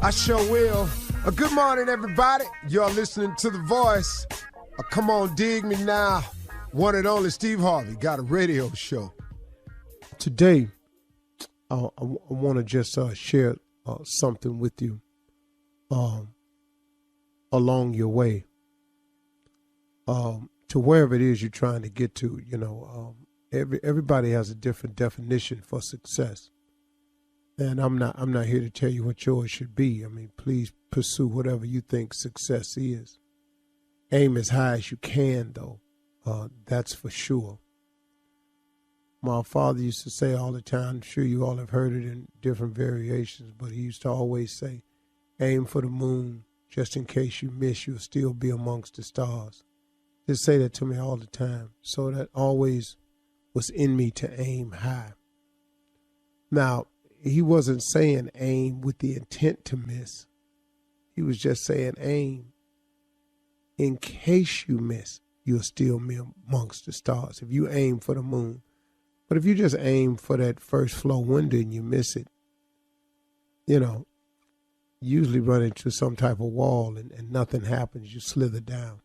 I sure will. Good morning, everybody. You're listening to The Voice. Come on, dig me now. One and only Steve Harvey got a radio show. Today, I want to just share something with you along your way to wherever it is you're trying to get to. You know, everybody has a different definition for success. And I'm not here to tell you what yours should be. I mean, please pursue whatever you think success is. Aim as high as you can, though. That's for sure. My father used to say all the time, I'm sure you all have heard it in different variations, but he used to always say, aim for the moon. Just in case you miss, you'll still be amongst the stars. Just say that to me all the time. So that always was in me to aim high. Now, he wasn't saying aim with the intent to miss. He was just saying aim. In case you miss, you'll still be amongst the stars if you aim for the moon. But if you just aim for that first floor window and you miss it, you know, usually run into some type of wall and nothing happens. You slither down.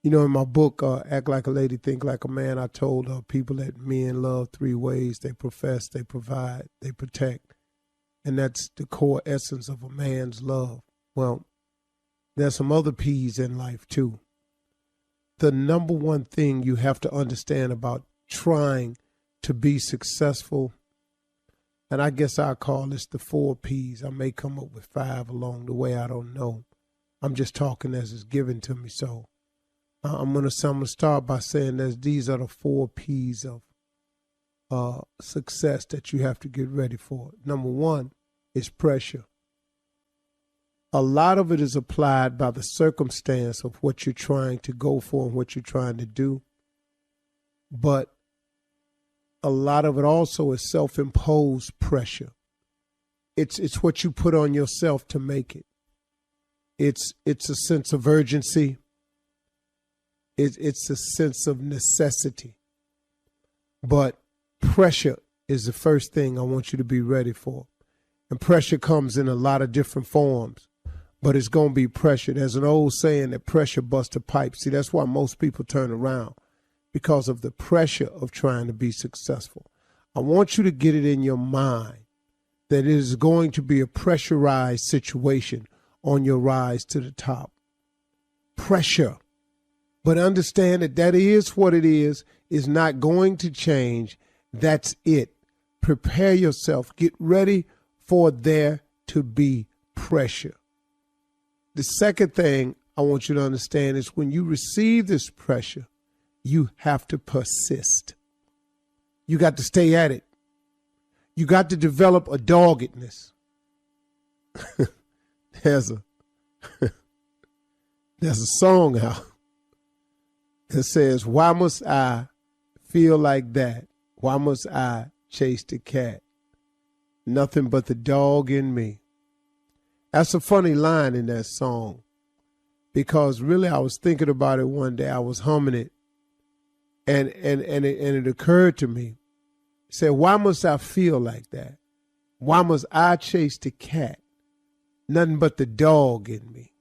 You know, in my book, Act Like a Lady, Think Like a Man, I told people that men love three ways. They profess, they provide, they protect. And that's the core essence of a man's love. Well, there's some other P's in life, too. The number one thing you have to understand about trying to be successful, and I guess I call this the 4 P's. I may come up with 5 along the way. I don't know. I'm just talking as it's given to me. So I'm gonna start by saying that these are the 4 P's of success that you have to get ready for. Number 1 is pressure. A lot of it is applied by the circumstance of what you're trying to go for and what you're trying to do. But a lot of it also is self-imposed pressure. It's what you put on yourself to make it. It's a sense of urgency. It's a sense of necessity. But pressure is the first thing I want you to be ready for. And pressure comes in a lot of different forms. But it's going to be pressure. There's an old saying that pressure busts a pipe. See, that's why most people turn around, because of the pressure of trying to be successful. I want you to get it in your mind that it is going to be a pressurized situation on your rise to the top. Pressure. But understand that is what it is not going to change. That's it. Prepare yourself. Get ready for there to be pressure. The second thing I want you to understand is when you receive this pressure, you have to persist. You got to stay at it. You got to develop a doggedness. There's a song out that says, why must I feel like that? Why must I chase the cat? Nothing but the dog in me. That's a funny line in that song, because really I was thinking about it one day. I was humming it, and it occurred to me. It said, why must I feel like that? Why must I chase the cat? Nothing but the dog in me.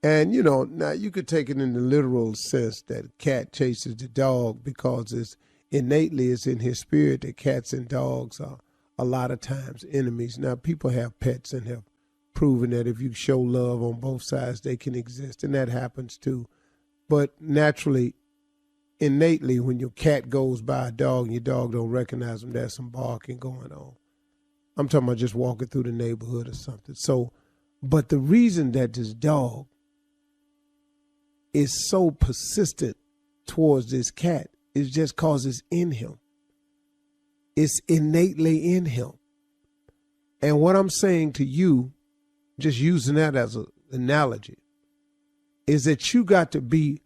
And, you know, now you could take it in the literal sense that a cat chases the dog because it's innately it's in his spirit that cats and dogs are a lot of times enemies. Now, people have pets and have proven that if you show love on both sides, they can exist, and that happens too. But naturally, innately, when your cat goes by a dog and your dog don't recognize them, there's some barking going on. I'm talking about just walking through the neighborhood or something. So, but the reason that this dog is so persistent towards this cat is just because it's in him. It's innately in him. And what I'm saying to you, just using that as an analogy, is that you got to be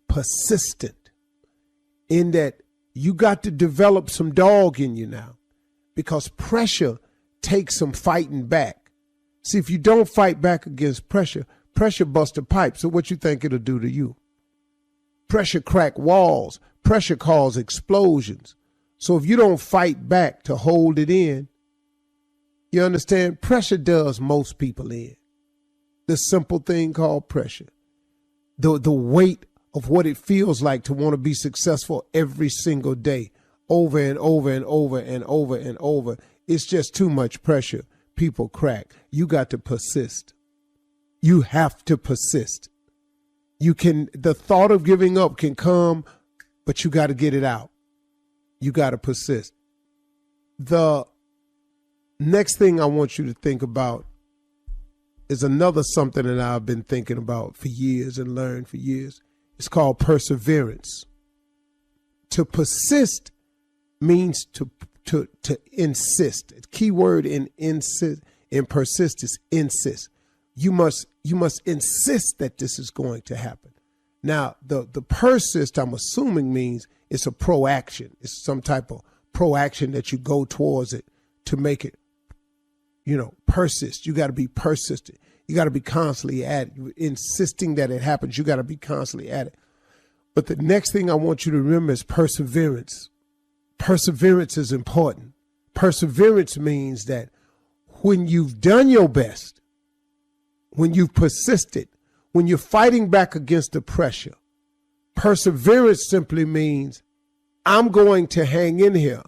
persistent in that you got to develop some dog in you now, because pressure takes some fighting back. See, if you don't fight back against pressure, pressure busts a pipe. So what you think it'll do to you? Pressure crack walls. Pressure causes explosions. So if you don't fight back to hold it in, You understand? Pressure does most people in. The simple thing called pressure. The weight of what it feels like to want to be successful every single day, over and over and over and over and over. It's just too much pressure. People crack. You got to persist. You have to persist. The thought of giving up can come, but you got to get it out. You got to persist. The next thing I want you to think about is another something that I've been thinking about for years and learned for years. It's called perseverance. To persist means to insist. The key word in persist is insist. You must insist that this is going to happen. Now, the persist, I'm assuming, means it's a proaction. It's some type of proaction that you go towards it to make it, persist. You got to be persistent. You got to be constantly at it. You're insisting that it happens. You got to be constantly at it. But the next thing I want you to remember is perseverance. Perseverance is important. Perseverance means that when you've done your best, when you've persisted, when you're fighting back against the pressure, perseverance simply means I'm going to hang in here.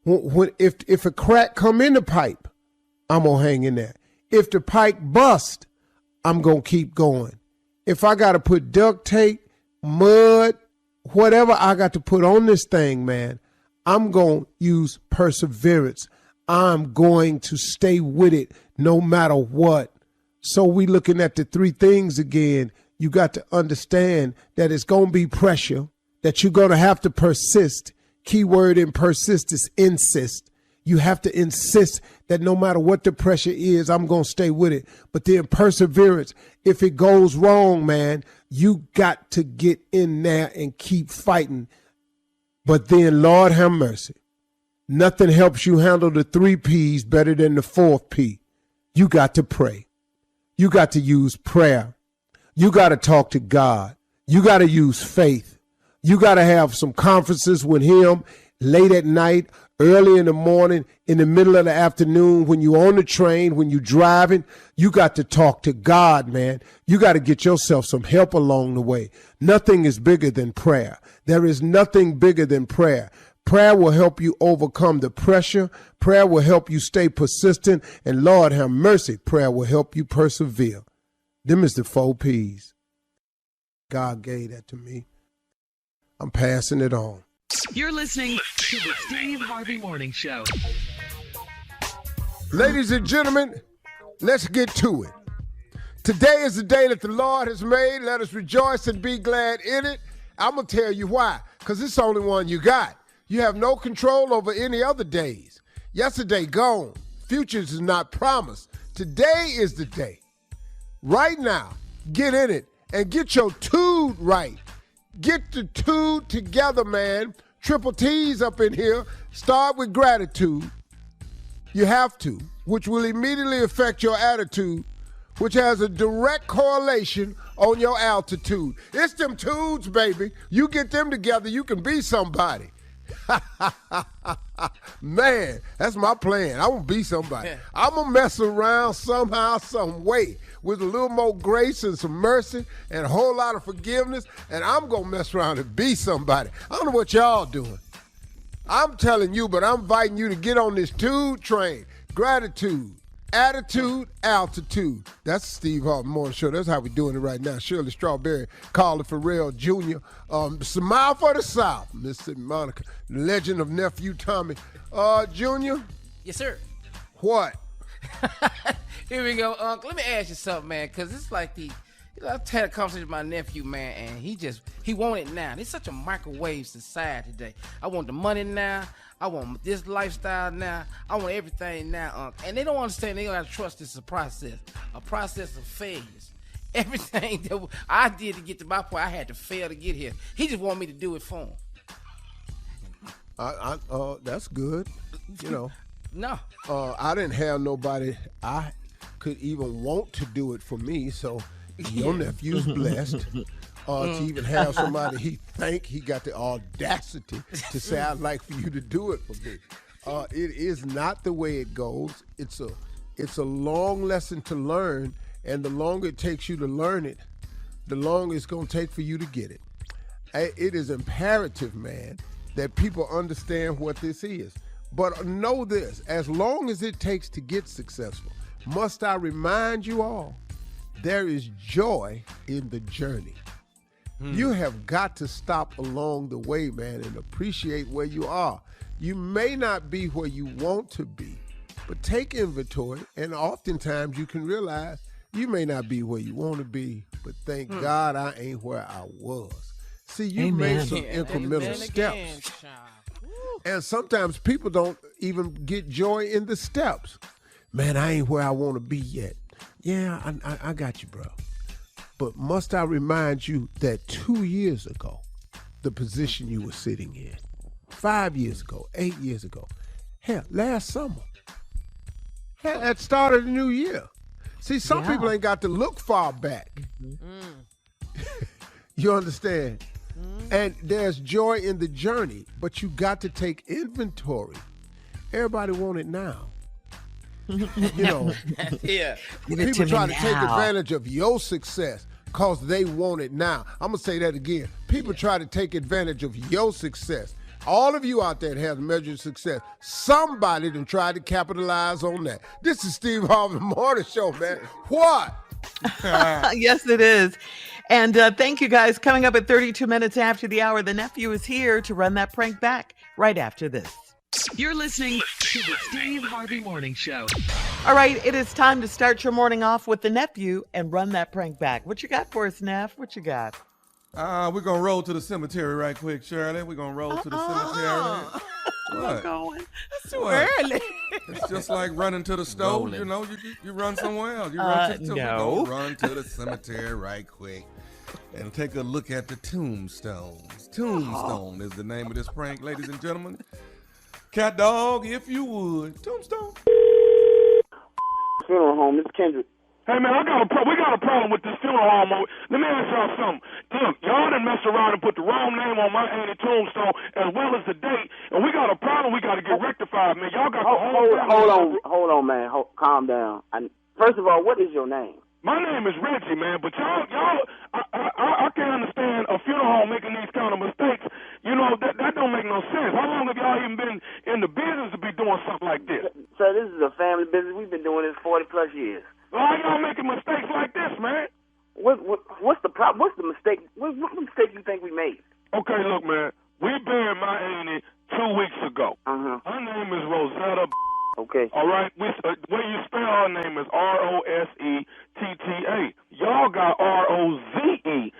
If a crack come in the pipe, I'm going to hang in there. If the pipe bust, I'm going to keep going. If I got to put duct tape, mud, whatever I got to put on this thing, man, I'm going to use perseverance. I'm going to stay with it no matter what. So we looking at the three things again. You got to understand that it's going to be pressure, that you're going to have to persist. Keyword in persist is insist. You have to insist that no matter what the pressure is, I'm going to stay with it. But then perseverance, if it goes wrong, man, you got to get in there and keep fighting. But then, Lord have mercy, nothing helps you handle the 3 P's better than the 4th P. You got to pray. You got to use prayer. You got to talk to God. You got to use faith. You got to have some conferences with him late at night, early in the morning, in the middle of the afternoon, when you're on the train, when you're driving. You got to talk to God, man. You got to get yourself some help along the way. Nothing is bigger than prayer. There is nothing bigger than prayer. Prayer will help you overcome the pressure. Prayer will help you stay persistent. And Lord have mercy, prayer will help you persevere. Them is the 4 P's. God gave that to me. I'm passing it on. You're listening to the Steve Harvey Morning Show. Ladies and gentlemen, let's get to it. Today is the day that the Lord has made. Let us rejoice and be glad in it. I'm going to tell you why. Because it's the only one you got. You have no control over any other days. Yesterday gone. Futures is not promised. Today is the day. Right now, get in it and get your tude right. Get the tude together, man. Triple T's up in here. Start with gratitude. You have to, which will immediately affect your attitude, which has a direct correlation on your altitude. It's them tudes, baby. You get them together, you can be somebody. Man, that's my plan. I want to be somebody. I'm going to mess around somehow, some way, with a little more grace and some mercy and a whole lot of forgiveness, and I'm going to mess around and be somebody. I don't know what y'all doing. I'm telling you, but I'm inviting you to get on this tude train. Gratitude, attitude, altitude. That's the Steve Harvey Morning Show. That's how we're doing it right now. Shirley Strawberry, Carla Farrell Jr., Smile for the South, Mississippi Monica, the legend of Nephew Tommy. Junior? Yes, sir. What? Here we go, Uncle. Let me ask you something, man, because it's like I've had a conversation with my nephew, man, and he want it now. It's such a microwave society today. I want the money now. I want this lifestyle now. I want everything now, Uncle. And they don't understand. They got to trust this is a process of failures. Everything that I did to get to my point, I had to fail to get here. He just wanted me to do it for him. That's good. You know. No. I didn't have nobody I could even want to do it for me, so your nephew's blessed to even have somebody he think he got the audacity to say, I'd like for you to do it for me. It is not the way it goes. It's a long lesson to learn, and the longer it takes you to learn it, the longer it's going to take for you to get it. It is imperative, man, that people understand what this is. But know this, as long as it takes to get successful, must I remind you all, there is joy in the journey. You have got to stop along the way, man, and appreciate where you are. You may not be where you want to be, but take inventory, and oftentimes you can realize you may not be where you want to be, but thank God I ain't where I was. See, you made some incremental steps. And sometimes people don't even get joy in the steps. Man, I ain't where I want to be yet. Yeah, I got you, bro. But must I remind you that 2 years ago, the position you were sitting in, 5 years ago, 8 years ago, hell, last summer, hell, at the start of the new year. See, some people ain't got to look far back. You understand? And there's joy in the journey, but you got to take inventory. Everybody want it now. You know, people try to take advantage of your success because they want it now. I'm going to say that again. People try to take advantage of your success. All of you out there that have measured success, somebody done tried to capitalize on that. This is Steve Harvey Morning Show, man. What? Yes, it is. And thank you, guys. Coming up at 32 minutes after the hour, the nephew is here to run that prank back right after this. You're listening to the Steve Harvey Morning Show. All right, it is time to start your morning off with the nephew and run that prank back. What you got for us, Neff? What you got? We're going to roll to the cemetery right quick, Shirley. We're going to roll to the cemetery. I'm going. It's too What? early. It's just like running to the stove. You know, you run somewhere else. You run to the no. Run to the cemetery right quick and take a look at the tombstones. Tombstone is the name of this prank, ladies and gentlemen. Cat dog, if you would. Tombstone. Funeral home, it's Kendrick. Hey, man, we got a problem with this funeral home. Let me ask y'all something. Look, y'all done messed around and put the wrong name on my auntie tombstone as well as the date, and we got a problem we got to get rectified, man. Y'all got the whole Hold on, man. Calm down. First of all, what is your name? My name is Reggie, man, but y'all, I can't understand a funeral home making these kind of mistakes. You know, that don't make no sense. How long have y'all even been in the business to be doing something like this? Sir, this is a family business. We've been doing this 40 plus years. Why y'all making mistakes like this, man? What's the problem? What's the mistake? What mistake you think we made? Okay, look, man. We buried my auntie 2 weeks ago. Her name is Rosetta. Okay. All right. The way you spell her name is Rosetta. Y'all got Rozetta.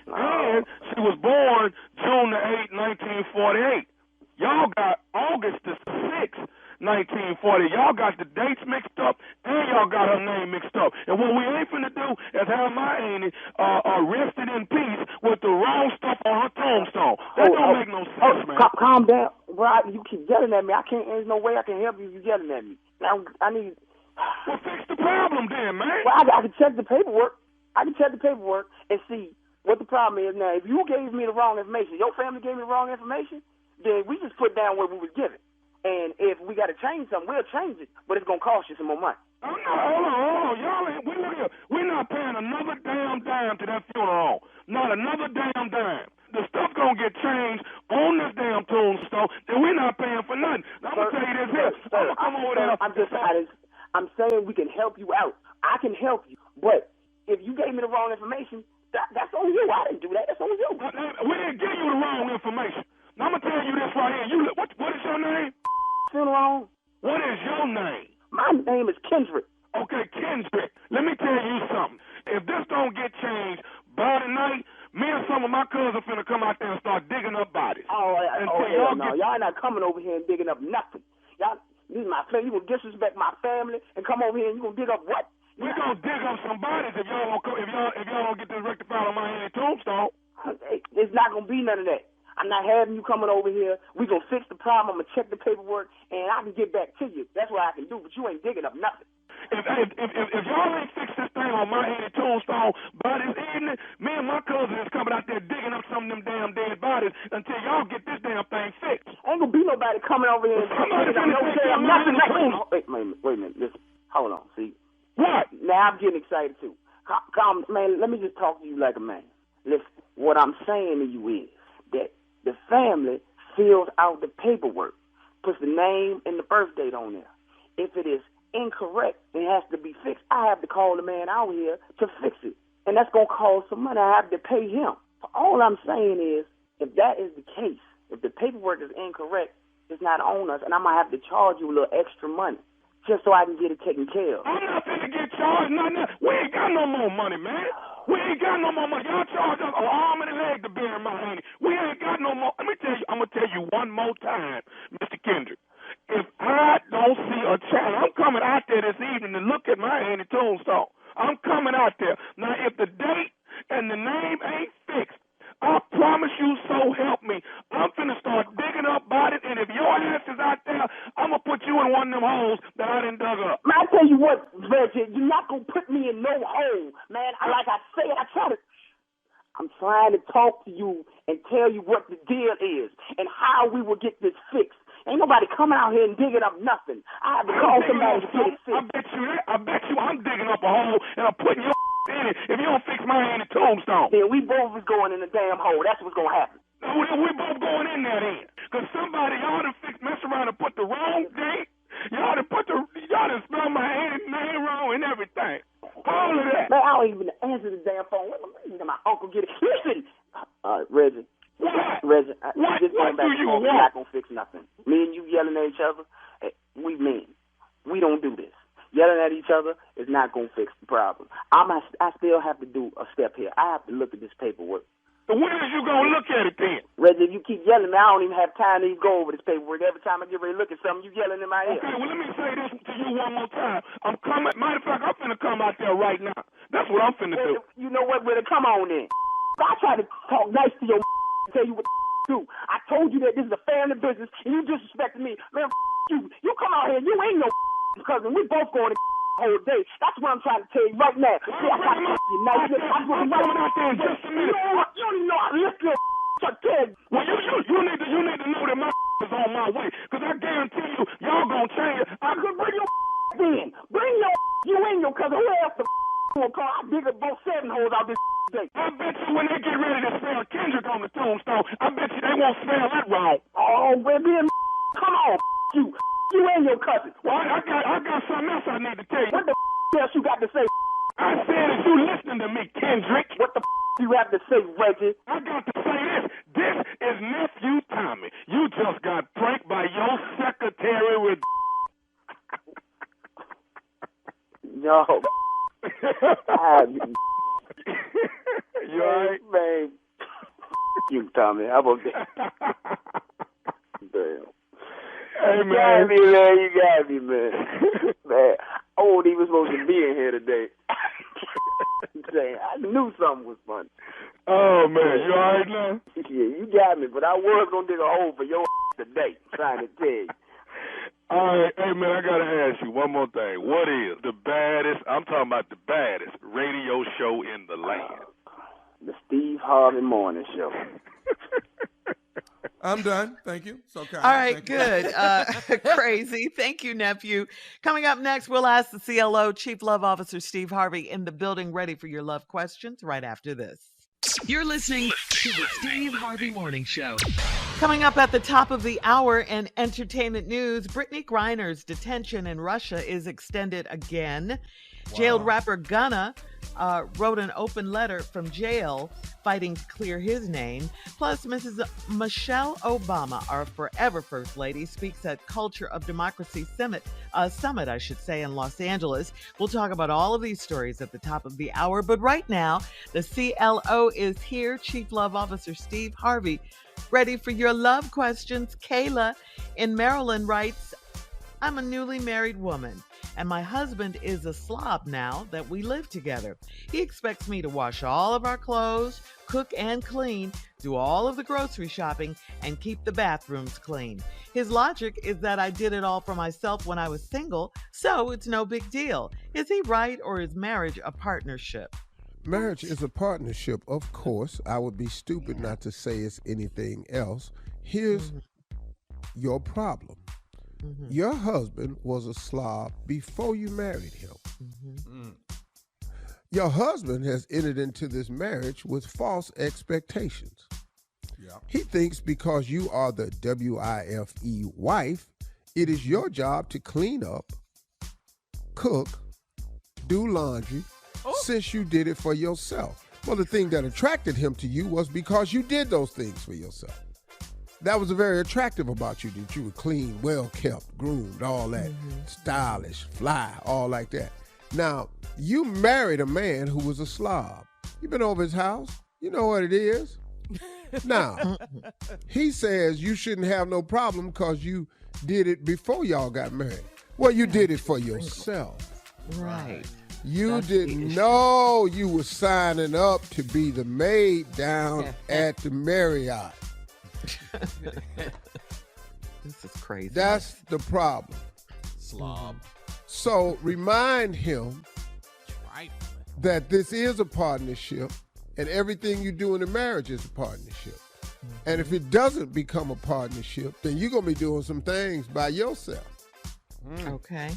And she was born June the 8th, 1948. Y'all got August the 6th, 1940. Y'all got the dates mixed up, and y'all got her name mixed up. And what we ain't finna do is have my auntie rested in peace with the wrong stuff on her tombstone. That don't make no sense, man. Calm down. Bro, you keep yelling at me. There's no way I can help you if you're yelling at me. Now, I need... Well, fix the problem then, man. Well, I can check the paperwork. And see what the problem is. Now, if you gave me the wrong information, your family gave me the wrong information, then we just put down what we was given. And if we got to change something, we'll change it, but it's going to cost you some more money. Oh, no, hold on. Y'all ain't, we're not paying another damn dime to that funeral home. Not another damn dime. The stuff going to get changed on this damn tombstone, and we're not paying for nothing. Now, I'm going to tell you this here. I'm going to come over there. I'm saying we can help you out. I can help you, but if you gave me the wrong information, that's on you. I didn't do that. That's on you. We didn't give you the wrong information. Now, I'm going to tell you this right here. What is your name? Funeral. What is your name? My name is Kendrick. Okay, Kendrick. Let me tell you something. If this don't get changed by tonight, me and some of my cousins finna come out there and start digging up bodies. Hell no. Y'all not coming over here and digging up nothing. Y'all, this is my family. You gonna disrespect my family and come over here and you gonna dig up what? We gonna dig up some bodies if y'all don't get this rectified on my auntie tombstone. It's not gonna be none of that. I'm not having you coming over here. We gonna fix the problem. I'm gonna check the paperwork, and I can get back to you. That's what I can do. But you ain't digging up nothing. If y'all ain't fix this thing on my Annie Tombstone by this evening, me and my cousin is coming out there digging up some of them damn dead bodies until y'all get this damn thing fixed. Ain't gonna be nobody coming over here and Somebody no damn nothing. Wait a minute. Listen, hold on. See, what? now I'm getting excited too. Come, man, let me just talk to you like a man. Listen, what I'm saying to you is that the family fills out the paperwork, puts the name and the birth date on there. If it is incorrect, it has to be fixed. I have to call the man out here to fix it, and that's gonna cost some money. I have to pay him. So all I'm saying is, if that is the case, if the paperwork is incorrect, it's not on us, and I'm gonna have to charge you a little extra money just so I can get it taken care of. I'm not finna get charged nothing. We ain't got no more money, man. We ain't got no more money. Y'all charge us an arm and a leg to bury my honey. We ain't got no more. Let me tell you, I'm gonna tell you one more time, Mr. Kendrick. If I don't see a child, I'm coming out there this evening to look at my Annie Tombstone. I'm coming out there. Now, if the date and the name ain't fixed, I promise you, so help me, I'm finna start digging up bodies, and if your ass is out there, I'm gonna put you in one of them holes that I done dug up. Man, I tell you what, Reggie, you're not gonna put me in no hole, man. Like I say, I'm trying to talk to you and tell you what the deal is and how we will get this fixed. Ain't nobody coming out here and digging up nothing. I have to call somebody to get it fixed. I bet you I'm digging up a hole and I'm putting your in it if you don't fix my Annie Tombstone. Then we both is going in the damn hole. That's what's gonna happen. We both going in there then. Because somebody, y'all done mess around and put the wrong date. Y'all done spelled my Annie name wrong and everything. All of that. Man, I don't even answer the damn phone. Let my uncle get it. Listen, Reggie. What? Reggie, What do you want? We're not gonna fix nothing. Me and you yelling at each other, we mean. We don't do this. Yelling at each other is not gonna fix the problem. I still have to do a step here. I have to look at this paperwork. So when is you gonna look at it then? Reggie, if you keep yelling, I don't even have time to even go over this paperwork. Every time I get ready to look at something, you yelling in my ear. Okay, well, let me say this to you one more time. I'm coming. Matter of fact, I'm finna come out there right now. That's what I'm finna do. You know what? Well, come on then. I try to talk nice to your tell you what to do. I told you that this is a family business, and you disrespected me. Man, you. You come out here, you ain't no cousin. We both going to whole day. That's what I'm trying to tell you right now. See, I got you nice. I'm coming out there in just a minute. You know what? You don't even know I lift your kid. Well, you need to know that my is on my way, because I guarantee y'all gonna change it. I could bring your in. Bring your you and your cousin. Who else the will call? I dig up both 7 holes out this day. I bet you when they get ready to spell Kendrick on the tombstone, I bet you they won't spell that wrong. Oh, baby, come on, you. You and your cousin. Well, I got something else I need to tell you. What the else you got to say? I said, is you listening to me, Kendrick? What the you have to say, Reggie? I got to say this. This is Nephew Tommy. You just got pranked by your secretary with... Yo. You all right? Man. You, Tommy. How about that? Damn. Hey, man. You got me, man. Man, I wasn't even supposed to be in here today. I knew something was funny. Oh, man, you all right now? Yeah, you got me, but I was going to dig a hole for your today, trying to tell you. All right, hey, man, I got to ask you one more thing. What is the baddest, I'm talking about the baddest radio show in the land? The Steve Harvey Morning Show. I'm done. Thank you. So kind. All right, good. Crazy. Thank you, nephew. Coming up next, we'll ask the CLO, Chief Love Officer Steve Harvey, in the building, ready for your love questions right after this. You're listening to the Steve Harvey Morning Show. Coming up at the top of the hour in entertainment news, Brittany Griner's detention in Russia is extended again. Wow. Jailed rapper Gunna wrote an open letter from jail fighting to clear his name. Plus, Mrs. Michelle Obama, our forever First Lady, speaks at Culture of Democracy Summit, in Los Angeles. We'll talk about all of these stories at the top of the hour. But right now, the CLO is here. Chief Love Officer Steve Harvey, ready for your love questions. Kayla in Maryland writes, I'm a newly married woman, and my husband is a slob now that we live together. He expects me to wash all of our clothes, cook and clean, do all of the grocery shopping, and keep the bathrooms clean. His logic is that I did it all for myself when I was single, so it's no big deal. Is he right, or is marriage a partnership? Marriage is a partnership, of course. I would be stupid not to say it's anything else. Here's your problem. Your husband was a slob before you married him. Your husband has entered into this marriage with false expectations. He thinks because you are the WIFE wife, it is your job to clean up, cook, do laundry, since you did it for yourself. Well, the thing that attracted him to you was because you did those things for yourself. That was very attractive about you, that you were clean, well-kept, groomed, all that, stylish, fly, all like that. Now, you married a man who was a slob. You been over his house. You know what it is. Now, he says you shouldn't have no problem because you did it before y'all got married. Well, you did it for yourself. Right. You didn't know you were signing up to be the maid down at the Marriott. This is crazy. That's the problem. Slob. So remind him that this is a partnership, and everything you do in a marriage is a partnership. And if it doesn't become a partnership, then you're going to be doing some things by yourself. Okay.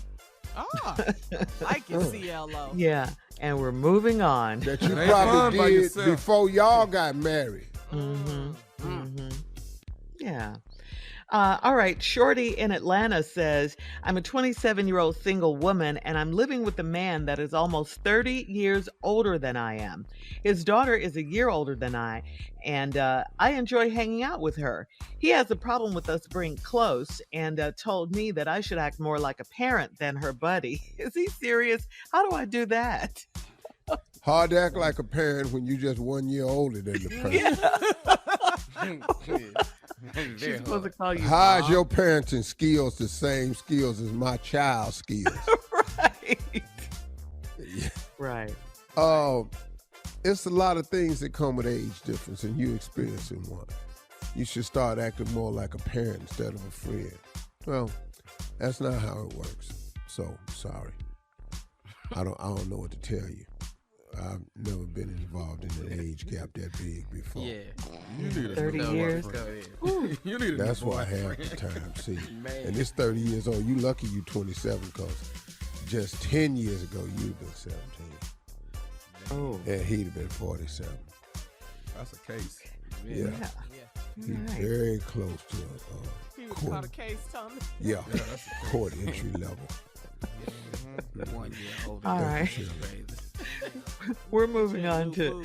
Like your CLO. Yeah, and we're moving on. That you It ain't fun probably by did yourself. before y'all got married. Yeah. All right. Shorty in Atlanta says, I'm a 27-year-old single woman, and I'm living with a man that is almost 30 years older than I am. His daughter is a year older than I, and I enjoy hanging out with her. He has a problem with us being close and told me that I should act more like a parent than her buddy. Is he serious? How do I do that? Hard to act like a parent when you just 1 year older than the parent. She's supposed to call you How is Mom. your parenting skills the same skills as my child's skills? Right. It's a lot of things that come with age difference, and you experiencing one. You should start acting more like a parent instead of a friend. Well, that's not how it works. So sorry. I don't know what to tell you. I've never been involved in an age gap that big before. Yeah. You need a 30 new years. boyfriend. You need a That's new why boyfriend. half the time, see. Man. And it's 30 years old. You lucky you 27 because just 10 years ago you'd been 17. Oh. And he'd have been 47. That's a case. Yeah. Yeah. He's Right. very close to He a was called court. a case, Tommy. Yeah, court entry level. 1 year older. All right. Crazy. We're moving on to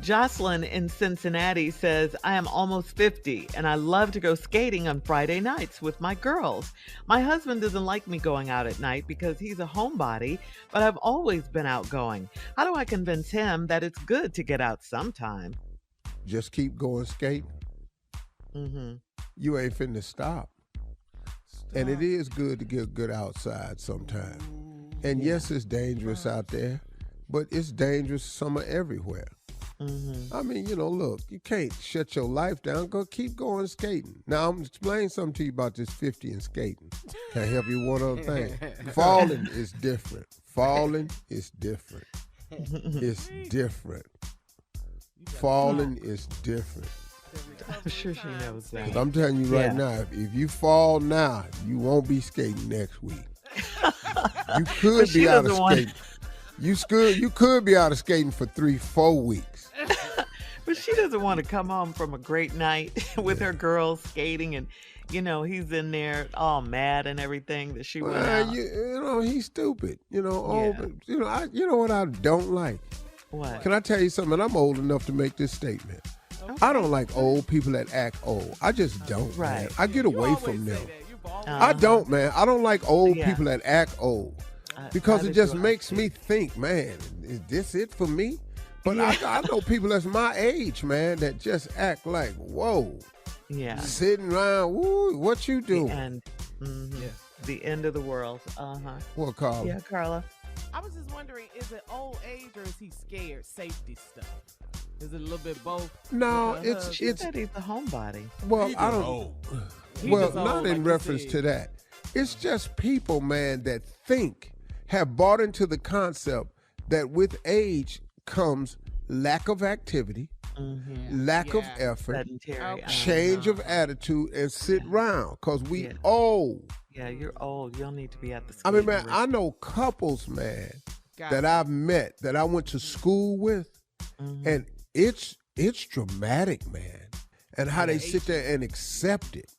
Jocelyn in Cincinnati says, I am almost 50 and I love to go skating on Friday nights with my girls. My husband doesn't like me going out at night because he's a homebody, but I've always been outgoing. How do I convince him that it's good to get out sometime? Just keep going skating. You ain't finna stop. And it is good to get good outside sometime. And yes, it's dangerous out there, but it's dangerous summer everywhere. I mean, look, you can't shut your life down. Keep going skating. Now, I'm going to explain something to you about this 50 and skating. Can I help you one other thing? Falling is different. Falling is different. It's different. Falling is different. I'm sure she knows that. Because I'm telling you right now, if you fall now, you won't be skating next week. You could be out of skating. You could be out of skating for 3-4 weeks. But she doesn't want to come home from a great night with her girls skating, and he's in there all mad and everything that she went out. He's stupid. You know what I don't like? What? Can I tell you something? I'm old enough to make this statement. I don't like old people that act old. I just don't. Right. Man. I get away always from say them. that. You've always I don't, man. I don't like old Yeah. people that act old because neither it just do I. makes me think, man, is this it for me? But I know people that's my age, man, that just act like, whoa, Yeah. sitting around, woo, what you doing? And The end of the world. Well, Carl. Yeah, Carla. I was just wondering, is it old age or is he scared? Safety stuff. Is it a little bit both? No, She said he's a homebody. Well, He's I don't. old. Well, just not old, in like you reference said. to that. It's just people, man, that have bought into the concept that with age comes lack of activity, lack of Yeah. effort, Sedentary. Okay. change of attitude, and sit round because we Yeah. old. Yeah, you're old. You'll need to be at the I mean, skating man, rink. I know couples, man, Got that it. I've met that I went to school with, and it's dramatic, man, and how they sit there and accept it.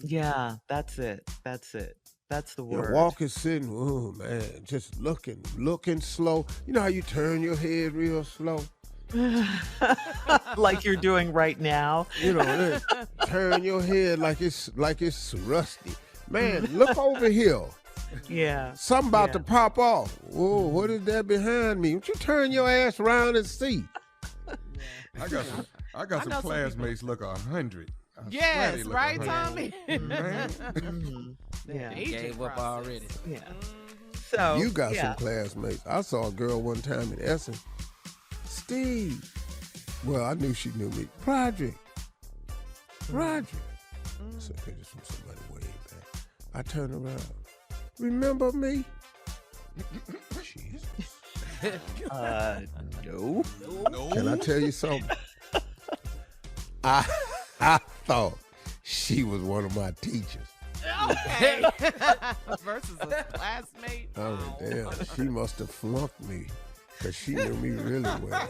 Yeah, that's it. That's the You know, word. walking, sitting, oh man, just looking slow. You know how you turn your head real slow? Like you're doing right now. You know, then turn your head like it's rusty. Man, look over here. Yeah. Something about Yeah. to pop off. Whoa, what is that behind me? Won't you turn your ass around and see? I got some I know some classmates look 100. I swear they Yes, look right, 100. Tommy? Man. Yeah. Aging Gave up process. already. Yeah. So You got yeah. some classmates. I saw a girl one time in Essen. Steve. Well, I knew she knew me. Roderick. I said, okay, this from somebody way back. I turned around. Remember me? Jesus. No. No. Can I tell you something? I thought she was one of my teachers. Okay. Versus a classmate. I went, damn, she must have flunked me because she knew me really well.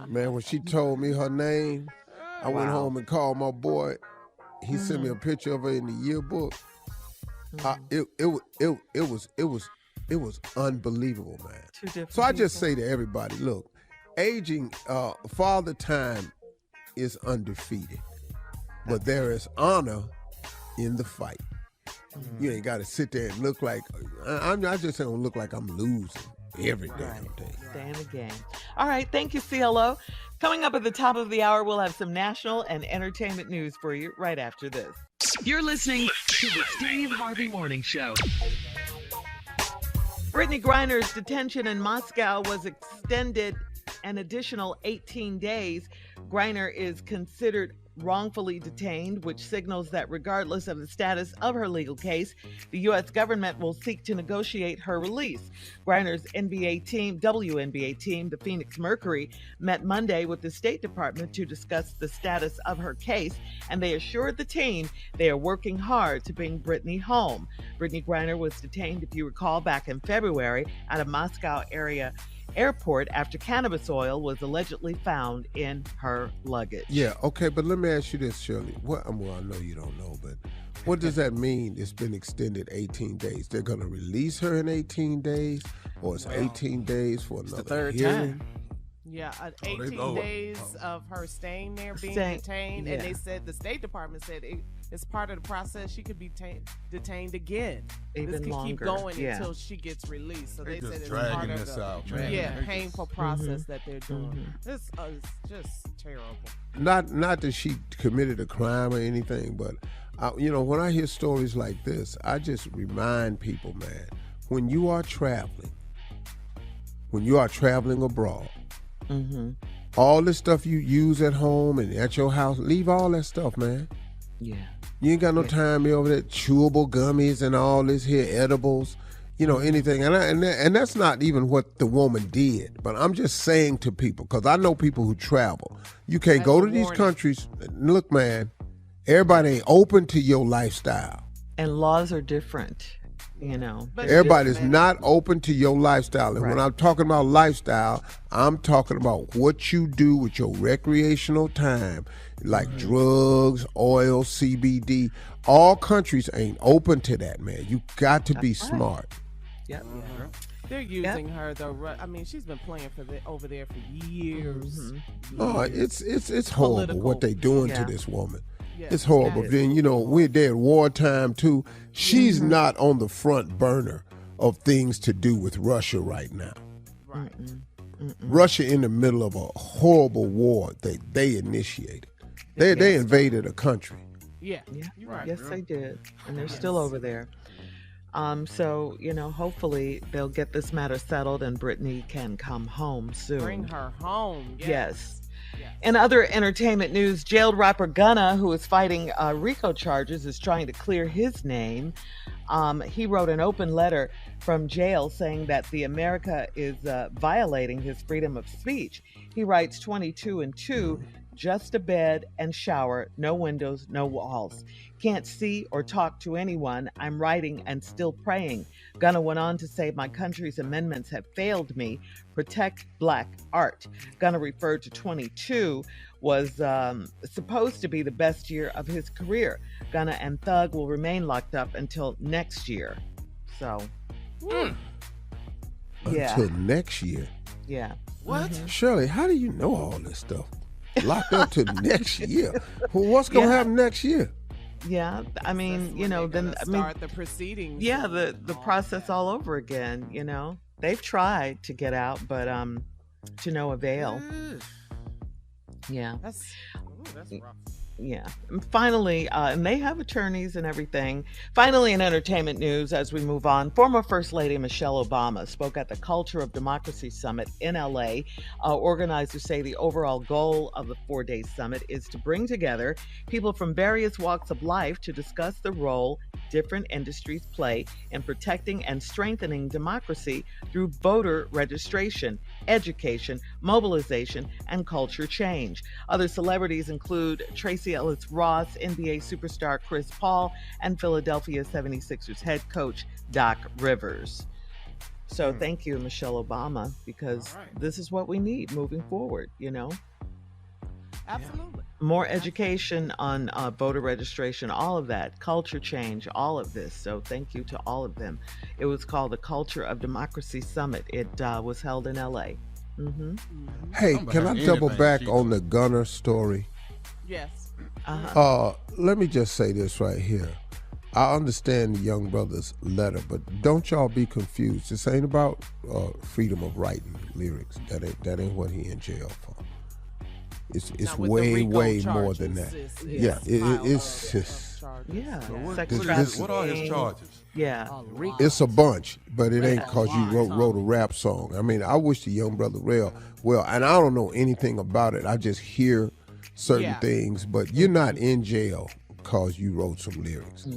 Man, when she told me her name, I went home and called my boy. He sent me a picture of her in the yearbook. It was unbelievable, man. Two different So I just people. say to everybody, look, aging, Father Time is undefeated, but there is honor in the fight. You ain't got to sit there and look like I just don't look like I'm losing every damn day. Stay in the game. All right. Thank you, CLO. Coming up at the top of the hour, we'll have some national and entertainment news for you right after this. You're listening to the Steve Harvey Morning Show. Brittany Griner's detention in Moscow was extended an additional 18 days. Griner is considered wrongfully detained, which signals that regardless of the status of her legal case, the U.S. government will seek to negotiate her release. Griner's WNBA team, the Phoenix Mercury, met Monday with the State Department to discuss the status of her case, and they assured the team they are working hard to bring Brittany home. Brittany Griner was detained, if you recall, back in February at a Moscow area airport after cannabis oil was allegedly found in her luggage. Yeah, okay, but let me ask you this, Shirley. Well, I know you don't know, but what does that mean? It's been extended 18 days. They're going to release her in 18 days, or it's 18 days for another third hearing? time. Yeah, they 18 blow it. days of her staying there, being Staying- detained, yeah. and they said the State Department said it's part of the process. She could be detained again. Even this could longer, keep going yeah. until she gets released. So They they said just it's part dragging of this the out. painful process that they're doing. This is just terrible. Not that she committed a crime or anything, but when I hear stories like this, I just remind people, man, when you are traveling abroad, all the stuff you use at home and at your house, leave all that stuff, man. Yeah. You ain't got no time to be over there chewable gummies and all this here edibles, anything. And that's not even what the woman did. But I'm just saying to people, because I know people who travel. You can't go to these countries. Look, man, everybody ain't open to your lifestyle. And laws are different, But Everybody's not open to your lifestyle. And when I'm talking about lifestyle, I'm talking about what you do with your recreational time, like drugs, oil, CBD. All countries ain't open to that, man. You got to be smart. Yep. They're using her though. I mean, she's been playing over there for years. Oh, it's horrible what they doing to this woman. Yeah. It's horrible. Then we're there at wartime too. She's not on the front burner of things to do with Russia right now. Right. Russia in the middle of a horrible war they initiated. They invaded a country. Yeah. Yeah. You're right. Yes, they did. And they're still over there. So, hopefully they'll get this matter settled and Brittany can come home soon. Bring her home. Yes. In other entertainment news, jailed rapper Gunna, who is fighting RICO charges, is trying to clear his name. He wrote an open letter from jail saying that the America is violating his freedom of speech. He writes 22 and 2, just a bed and shower, no windows, no walls. Can't see or talk to anyone. I'm writing and still praying. Gunna went on to say, my country's amendments have failed me. Protect Black art. Gunna referred to 22 was supposed to be the best year of his career. Gunna and Thug will remain locked up until next year. So, yeah. Until next year. Yeah. What? Shirley, how do you know all this stuff? Locked up to next year. Well, what's going to happen next year? Yeah, I mean, then start the proceedings. Yeah, the process all over again. They've tried to get out, but to no avail. Yeah, That's rough. yeah. And finally, and they have attorneys and everything. Finally, in entertainment news, as we move on, former First Lady Michelle Obama spoke at the Culture of Democracy Summit in LA. Organizers say the overall goal of the 4-day summit is to bring together people from various walks of life to discuss the role different industries play in protecting and strengthening democracy through voter registration, education, mobilization, and culture change. Other celebrities include Tracy Ellis Ross, NBA superstar Chris Paul, and Philadelphia 76ers head coach Doc Rivers. So thank you, Michelle Obama, because this is what we need moving forward, Absolutely. More education on voter registration, all of that, culture change, all of this. So thank you to all of them. It was called the Culture of Democracy Summit. It was held in LA. Hey, can I double back on the Gunner story? Yes. Let me just say this right here. I understand the young brother's letter, but don't y'all be confused. This ain't about freedom of writing lyrics. That ain't what he in jail for. It's way more than that. It's just What are his charges? Yeah, it's a bunch, but it ain't cause you wrote a rap song. I mean, I wish the young brother well, and I don't know anything about it. I just hear certain things, but you're not in jail cause you wrote some lyrics.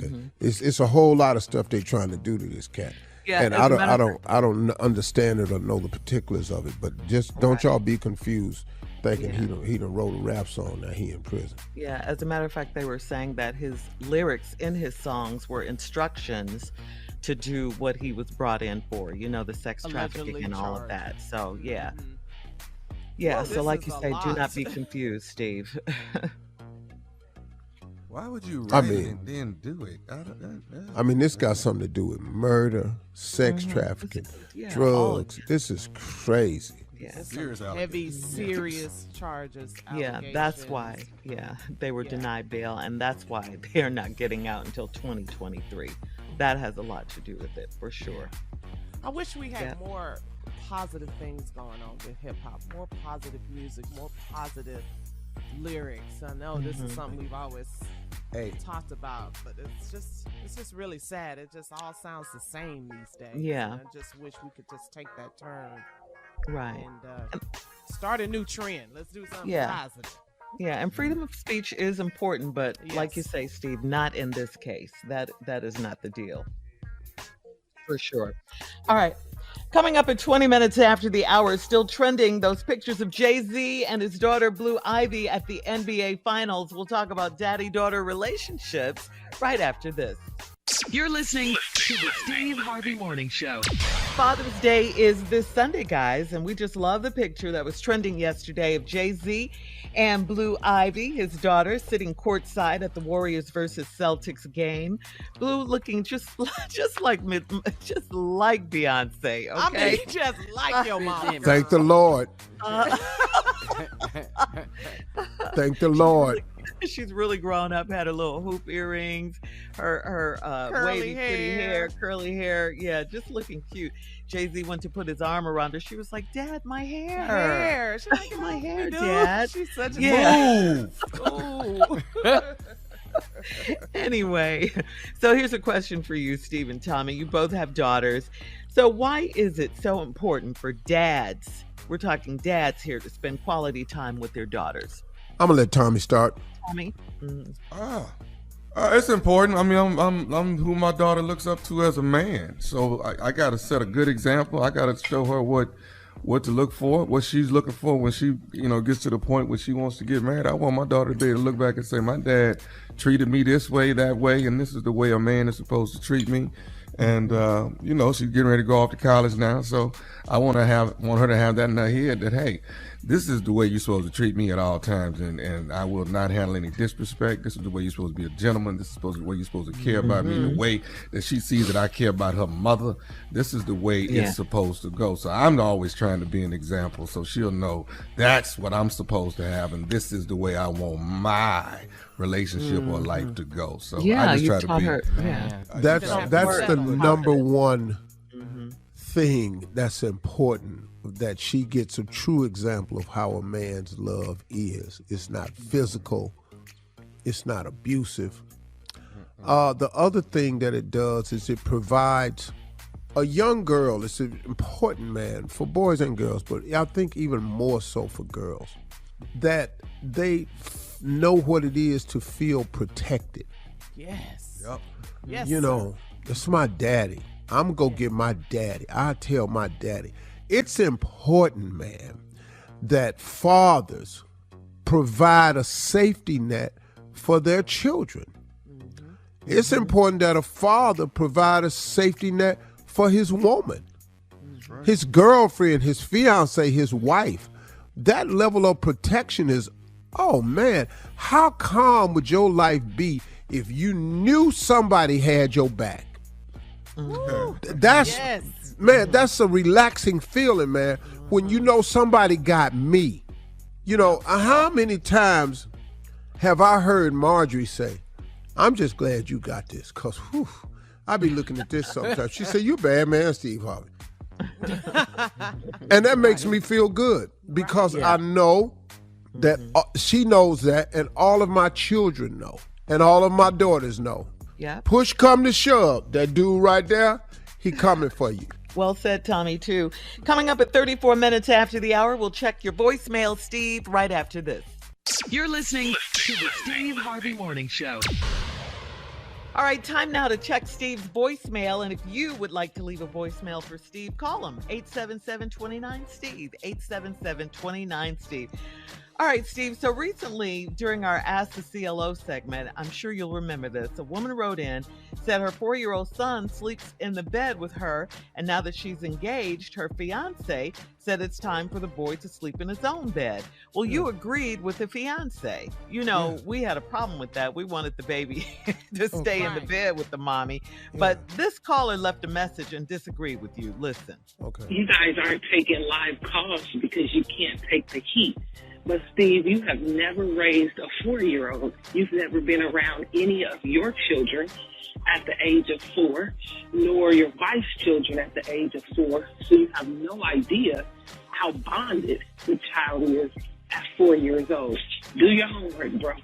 It's a whole lot of stuff they trying to do to this cat. Yeah, and I don't understand it or know the particulars of it, but just don't y'all be confused thinking he done wrote a rap song, now he in prison. Yeah, as a matter of fact, they were saying that his lyrics in his songs were instructions to do what he was brought in for, the sex trafficking and all of that. So, yeah. Yeah, Well, so like you is a say, do lot. not be confused, Steve. Why would you write it and then do it? I mean, this got something to do with murder, sex trafficking, drugs. This is crazy. Yeah. Heavy, serious charges. Yeah, that's why. Yeah, they were denied bail, and that's why they're not getting out until 2023. That has a lot to do with it, for sure. I wish we had more positive things going on with hip hop, more positive music, more positive lyrics. I know this is something we've always talked about, but it's just really sad. It just all sounds the same these days. Yeah. And I just wish we could just take that turn. Right. And start a new trend. Let's do something positive. Yeah, and freedom of speech is important, but like you say, Steve, not in this case. That is not the deal. For sure. All right. Coming up at 20 minutes after the hour, still trending, those pictures of Jay-Z and his daughter Blue Ivy at the NBA Finals. We'll talk about daddy-daughter relationships right after this. You're listening to the Steve Harvey Morning Show. Father's Day is this Sunday, guys, and we just love the picture that was trending yesterday of Jay-Z and Blue Ivy, his daughter, sitting courtside at the Warriors versus Celtics game. Blue looking just like Beyonce. Okay, I mean, just like your mom. Thank the Lord. Thank the Lord. She's really grown up, had her little hoop earrings, her wavy, pretty hair, curly hair. Yeah, just looking cute. Jay-Z went to put his arm around her. She was like, Dad, my hair. She's like, my hair, Dad. She's such a Move. Ooh. Anyway, so here's a question for you, Steve and Tommy. You both have daughters. So why is it so important for dads, we're talking dads here, to spend quality time with their daughters? I'm going to let Tommy start. Tommy? It's important. I mean, I'm who my daughter looks up to as a man. So I got to set a good example. I got to show her what to look for, what she's looking for when she, gets to the point where she wants to get married. I want my daughter to be able to look back and say, my dad treated me this way, that way, and this is the way a man is supposed to treat me. And, she's getting ready to go off to college now. So I want her to have that in her head that, hey, this is the way you're supposed to treat me at all times. And I will not handle any disrespect. This is the way you're supposed to be a gentleman. This is the way you're supposed to care about me. The way that she sees that I care about her mother. This is the way it's supposed to go. So I'm always trying to be an example. So she'll know that's what I'm supposed to have. And this is the way I want my relationship or life to go. So I just try to be. Her, That's the number one thing that's important, that she gets a true example of how a man's love is. It's not physical. It's not abusive. The other thing that it does is it provides a young girl. It's important, man, for boys and girls, but I think even more so for girls, that they know what it is to feel protected. Yes. Yep. Yes. That's my daddy. I'm going to get my daddy. I tell my daddy. It's important, man, that fathers provide a safety net for their children. It's important that a father provide a safety net for his woman, his girlfriend, his fiance, his wife. That level of protection is, oh man, how calm would your life be if you knew somebody had your back? That's a relaxing feeling, man, when you know somebody got me. How many times have I heard Marjorie say, I'm just glad you got this, because I be looking at this sometimes. She said, you bad man, Steve Harvey. And that makes me feel good, because I know that she knows that, and all of my children know, and all of my daughters know. Yeah. Push come to shove, that dude right there, he coming for you. Well said, Tommy, too. Coming up at 34 minutes after the hour, we'll check your voicemail, Steve, right after this. You're listening to the Steve Harvey Morning Show. All right, time now to check Steve's voicemail. And if you would like to leave a voicemail for Steve, call him, 877-29-STEVE, 877-29-STEVE. All right, Steve, so recently during our Ask the CLO segment, I'm sure you'll remember this, a woman wrote in, said her 4-year-old son sleeps in the bed with her, and now that she's engaged, her fiance said it's time for the boy to sleep in his own bed. Well, you agreed with the fiance. We had a problem with that. We wanted the baby to stay in the bed with the mommy, but this caller left a message and disagreed with you. Listen. Okay. You guys aren't taking live calls because you can't take the heat. But Steve, you have never raised a 4-year-old. You've never been around any of your children at the age of 4, nor your wife's children at the age of 4. So you have no idea how bonded the child is at 4 years old. Do your homework, bro.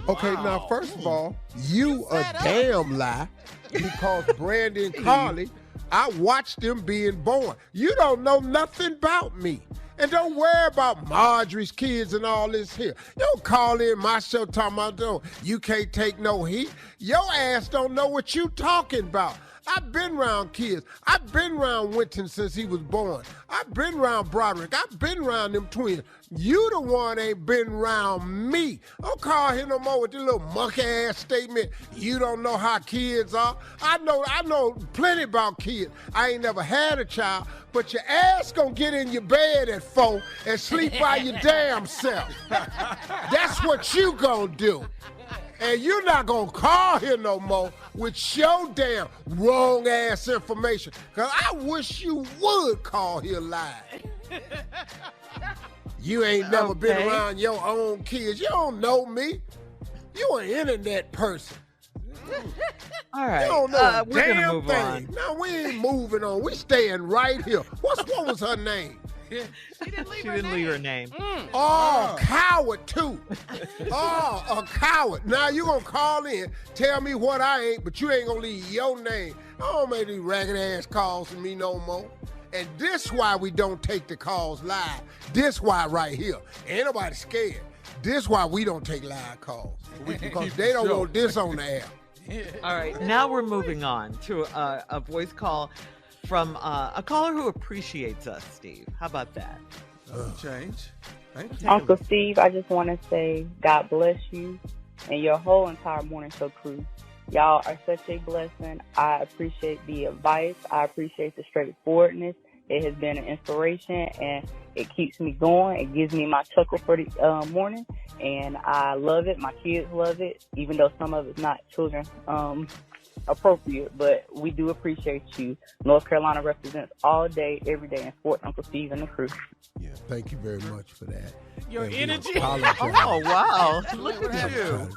Okay, now, first of all, you a damn lie, because Brandon and Carly, I watched them being born. You don't know nothing about me. And don't worry about Marjorie's kids and all this here. You don't call in my show talking about, you can't take no heat. Your ass don't know what you talking about. I've been around kids. I've been around Winton since he was born. I've been around Broderick. I've been around them twins. You the one ain't been around me. Don't call him no more with this little monkey-ass statement. You don't know how kids are. I know plenty about kids. I ain't never had a child, but your ass gonna get in your bed at 4 and sleep by your damn self. That's what you gonna do. And you're not going to call here no more with your damn wrong-ass information. Because I wish you would call here live. You ain't never been around your own kids. You don't know me. You an internet person. All right. You don't know we're damn gonna move thing. on. No, we ain't moving on. We staying right here. What was her name? She didn't leave She her didn't name. leave her name. Oh, coward too. Oh, a coward. Now you gonna call in, tell me what I ain't, but you ain't gonna leave your name. I don't make these ragged ass calls to me no more. And this why we don't take the calls live. This why right here. Ain't nobody scared. This why we don't take live calls. Because they don't want this on the air. All right, now we're moving on to a voice call from a caller who appreciates us, Steve. How about that? Change. Thank you. Uncle Steve, I just want to say God bless you and your whole entire morning show crew. Y'all are such a blessing. I appreciate the advice. I appreciate the straightforwardness. It has been an inspiration, and it keeps me going. It gives me my chuckle for the morning, and I love it. My kids love it, even though some of it's not children appropriate, but we do appreciate you. North Carolina represents all day, every day in sports, Uncle Steve and the crew. Yeah, thank you very much for that. Your And we energy. apologize. Oh, wow. Look at you.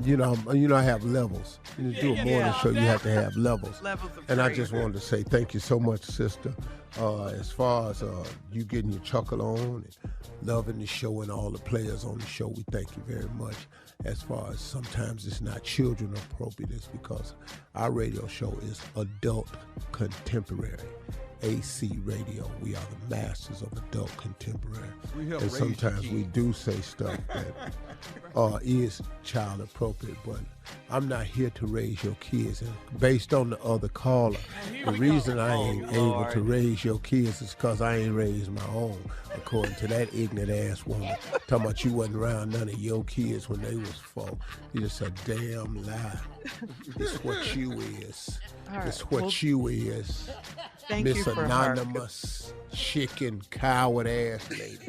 You know, I have levels. You do a morning show, you have to have levels. Levels of And I praise. just wanted to say thank you so much, sister. As far as you getting your chuckle on and loving the show and all the players on the show, we thank you very much. As far as sometimes it's not children appropriate, it's because our radio show is adult contemporary. AC Radio, we are the masters of adult contemporary. We help And raise sometimes your we kids. do say stuff that is child appropriate, but I'm not here to raise your kids. And based on the other caller, the reason I ain't able to raise your kids is because I ain't raised my own, according to that ignorant ass woman. Talking about you wasn't around none of your kids when they was 4. You just a damn lie. It's what you is. All right, It's what you is. Thank Miss you for her. Anonymous, chicken, coward ass lady.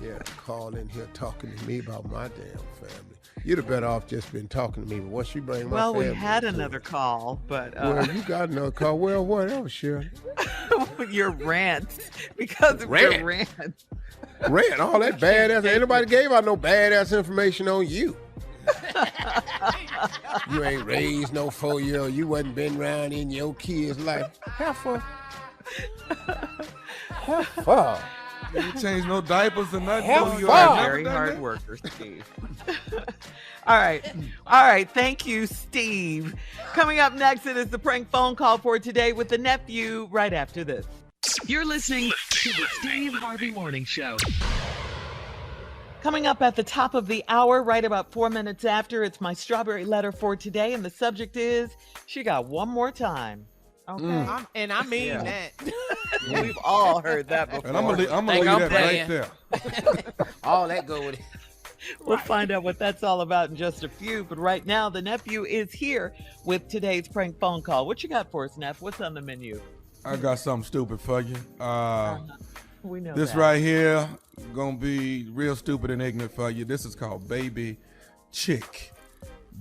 Yeah, call in here talking to me about my damn family. You'd have better off just been talking to me, but once you bring my Well, family we had into another it, call, but well, you got another call. Well, whatever, Shirley. your rant, because of your rant. Rant, all that badass. Anybody gave out no badass information on you. You ain't raised no 4-year-old. You wasn't been around in your kid's life. Heifer. You ain't changed no diapers or nothing. Hell, No, you fuck. ain't never Very done hard that? worker, Steve. All right. Thank you, Steve. Coming up next, it is the prank phone call for today with the nephew right after this. You're listening to the Steve Harvey Morning Show. Coming up at the top of the hour, right about 4 minutes after, it's my strawberry letter for today, and the subject is, she got one more time. Okay. And I mean that. We've all heard that before. And I'm gonna leave I'm that playing. right there. All that go with it. We'll find out what that's all about in just a few. But right now, the nephew is here with today's prank phone call. What you got for us, Neff? What's on the menu? I got something stupid for you. We know This that. right here gonna be real stupid and ignorant for you. This is called baby chick.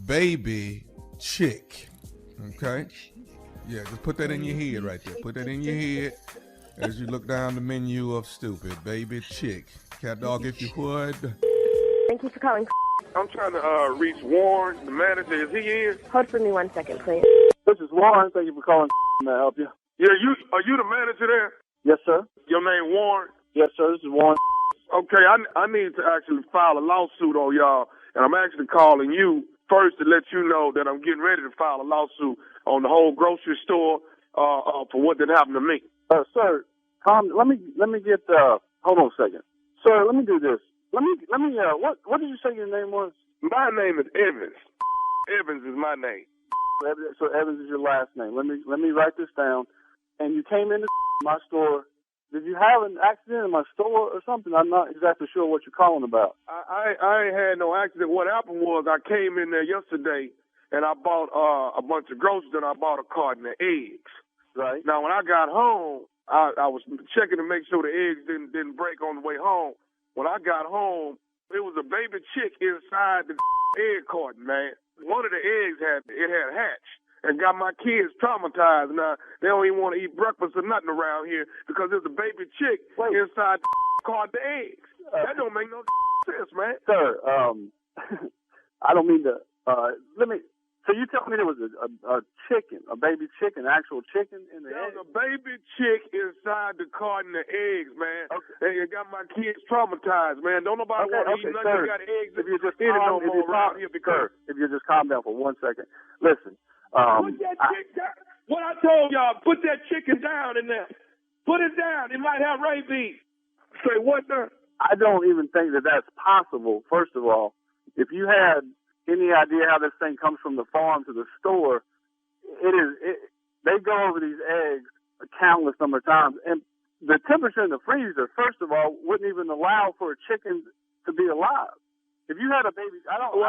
Baby chick. Okay? Yeah, just put that in your head right there. Put that in your head as you look down the menu of stupid. Baby chick. Cat dog, if you would. Thank you for calling. I'm trying to reach Warren, the manager. Is he in? Hold for me 1 second, please. This is Warren. Thank you for calling. May I help you? Yeah, are you the manager there? Yes, sir. Your name Warren? Yes, sir. This is Warren. Okay, I need to actually file a lawsuit on y'all, and I'm actually calling you first to let you know that I'm getting ready to file a lawsuit on the whole grocery store for what did happen to me. Sir, let me get. Hold on a second, sir. Let me do this. Let me. What did you say your name was? My name is Evans. Evans is my name. So Evans is your last name. Let me write this down. And you came into my store. Did you have an accident in my store or something? I'm not exactly sure what you're calling about. I ain't had no accident. What happened was I came in there yesterday and I bought a bunch of groceries and I bought a carton of eggs. Right. Now when I got home, I was checking to make sure the eggs didn't break on the way home. When I got home, there was a baby chick inside the egg carton, man. One of the eggs had hatched and got my kids traumatized. Now, they don't even want to eat breakfast or nothing around here because there's a baby chick inside the carton of eggs. That don't make no sense, man. Sir, I don't mean to. So you tell me there was a chicken, a baby chicken, actual chicken in the egg? There was a baby chick inside the carton of eggs, man. Okay. And it got my kids traumatized, man. Don't nobody want to eat nothing that got eggs in it no more around here. Because if you just calm down for 1 second. Listen. Put that chick down. What I told y'all, put that chicken down in there. Put it down. It might have rabies. Say what now? I don't even think that that's possible, first of all. If you had any idea how this thing comes from the farm to the store, they go over these eggs a countless number of times. And the temperature in the freezer, first of all, wouldn't even allow for a chicken to be alive. If you had a baby, I don't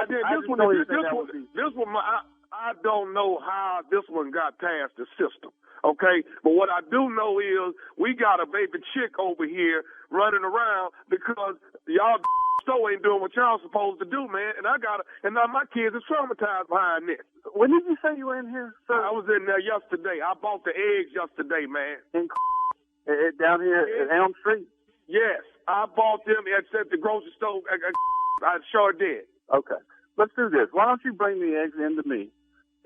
know how this one got past the system. Okay, but what I do know is we got a baby chick over here running around because y'all store ain't doing what y'all supposed to do, man. And now my kids are traumatized behind this. When did you say you were in here, sir? I was in there yesterday. I bought the eggs yesterday, man. Down here at Elm Street? Yes, I bought them at the grocery store. I sure did. Okay, let's do this. Why don't you bring the eggs in to me?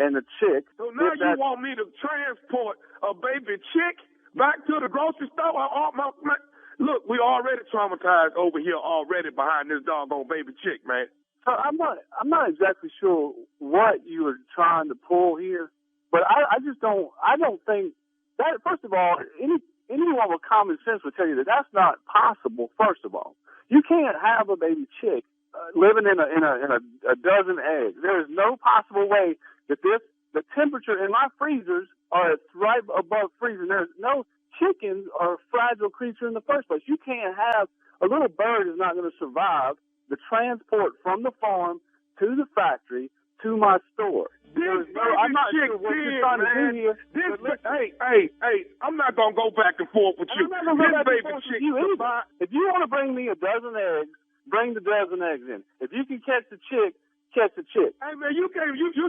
And the chick. So now you want me to transport a baby chick back to the grocery store? Look, we already traumatized over here already behind this doggone baby chick, man. So I'm not exactly sure what you were trying to pull here, but I don't think that. First of all, anyone with common sense would tell you that that's not possible. First of all, you can't have a baby chick living in a dozen eggs. There is no possible way that the temperature in my freezers are right above freezing. There's no chickens are a fragile creature in the first place. You can't have a little bird is not going to survive the transport from the farm to the factory to my store. I'm not sure what you're trying to do here. Hey, I'm not going to go back and forth with you. If you want to bring me a dozen eggs, bring the dozen eggs in. If you can catch the chick, catch the chick. Hey, man, you're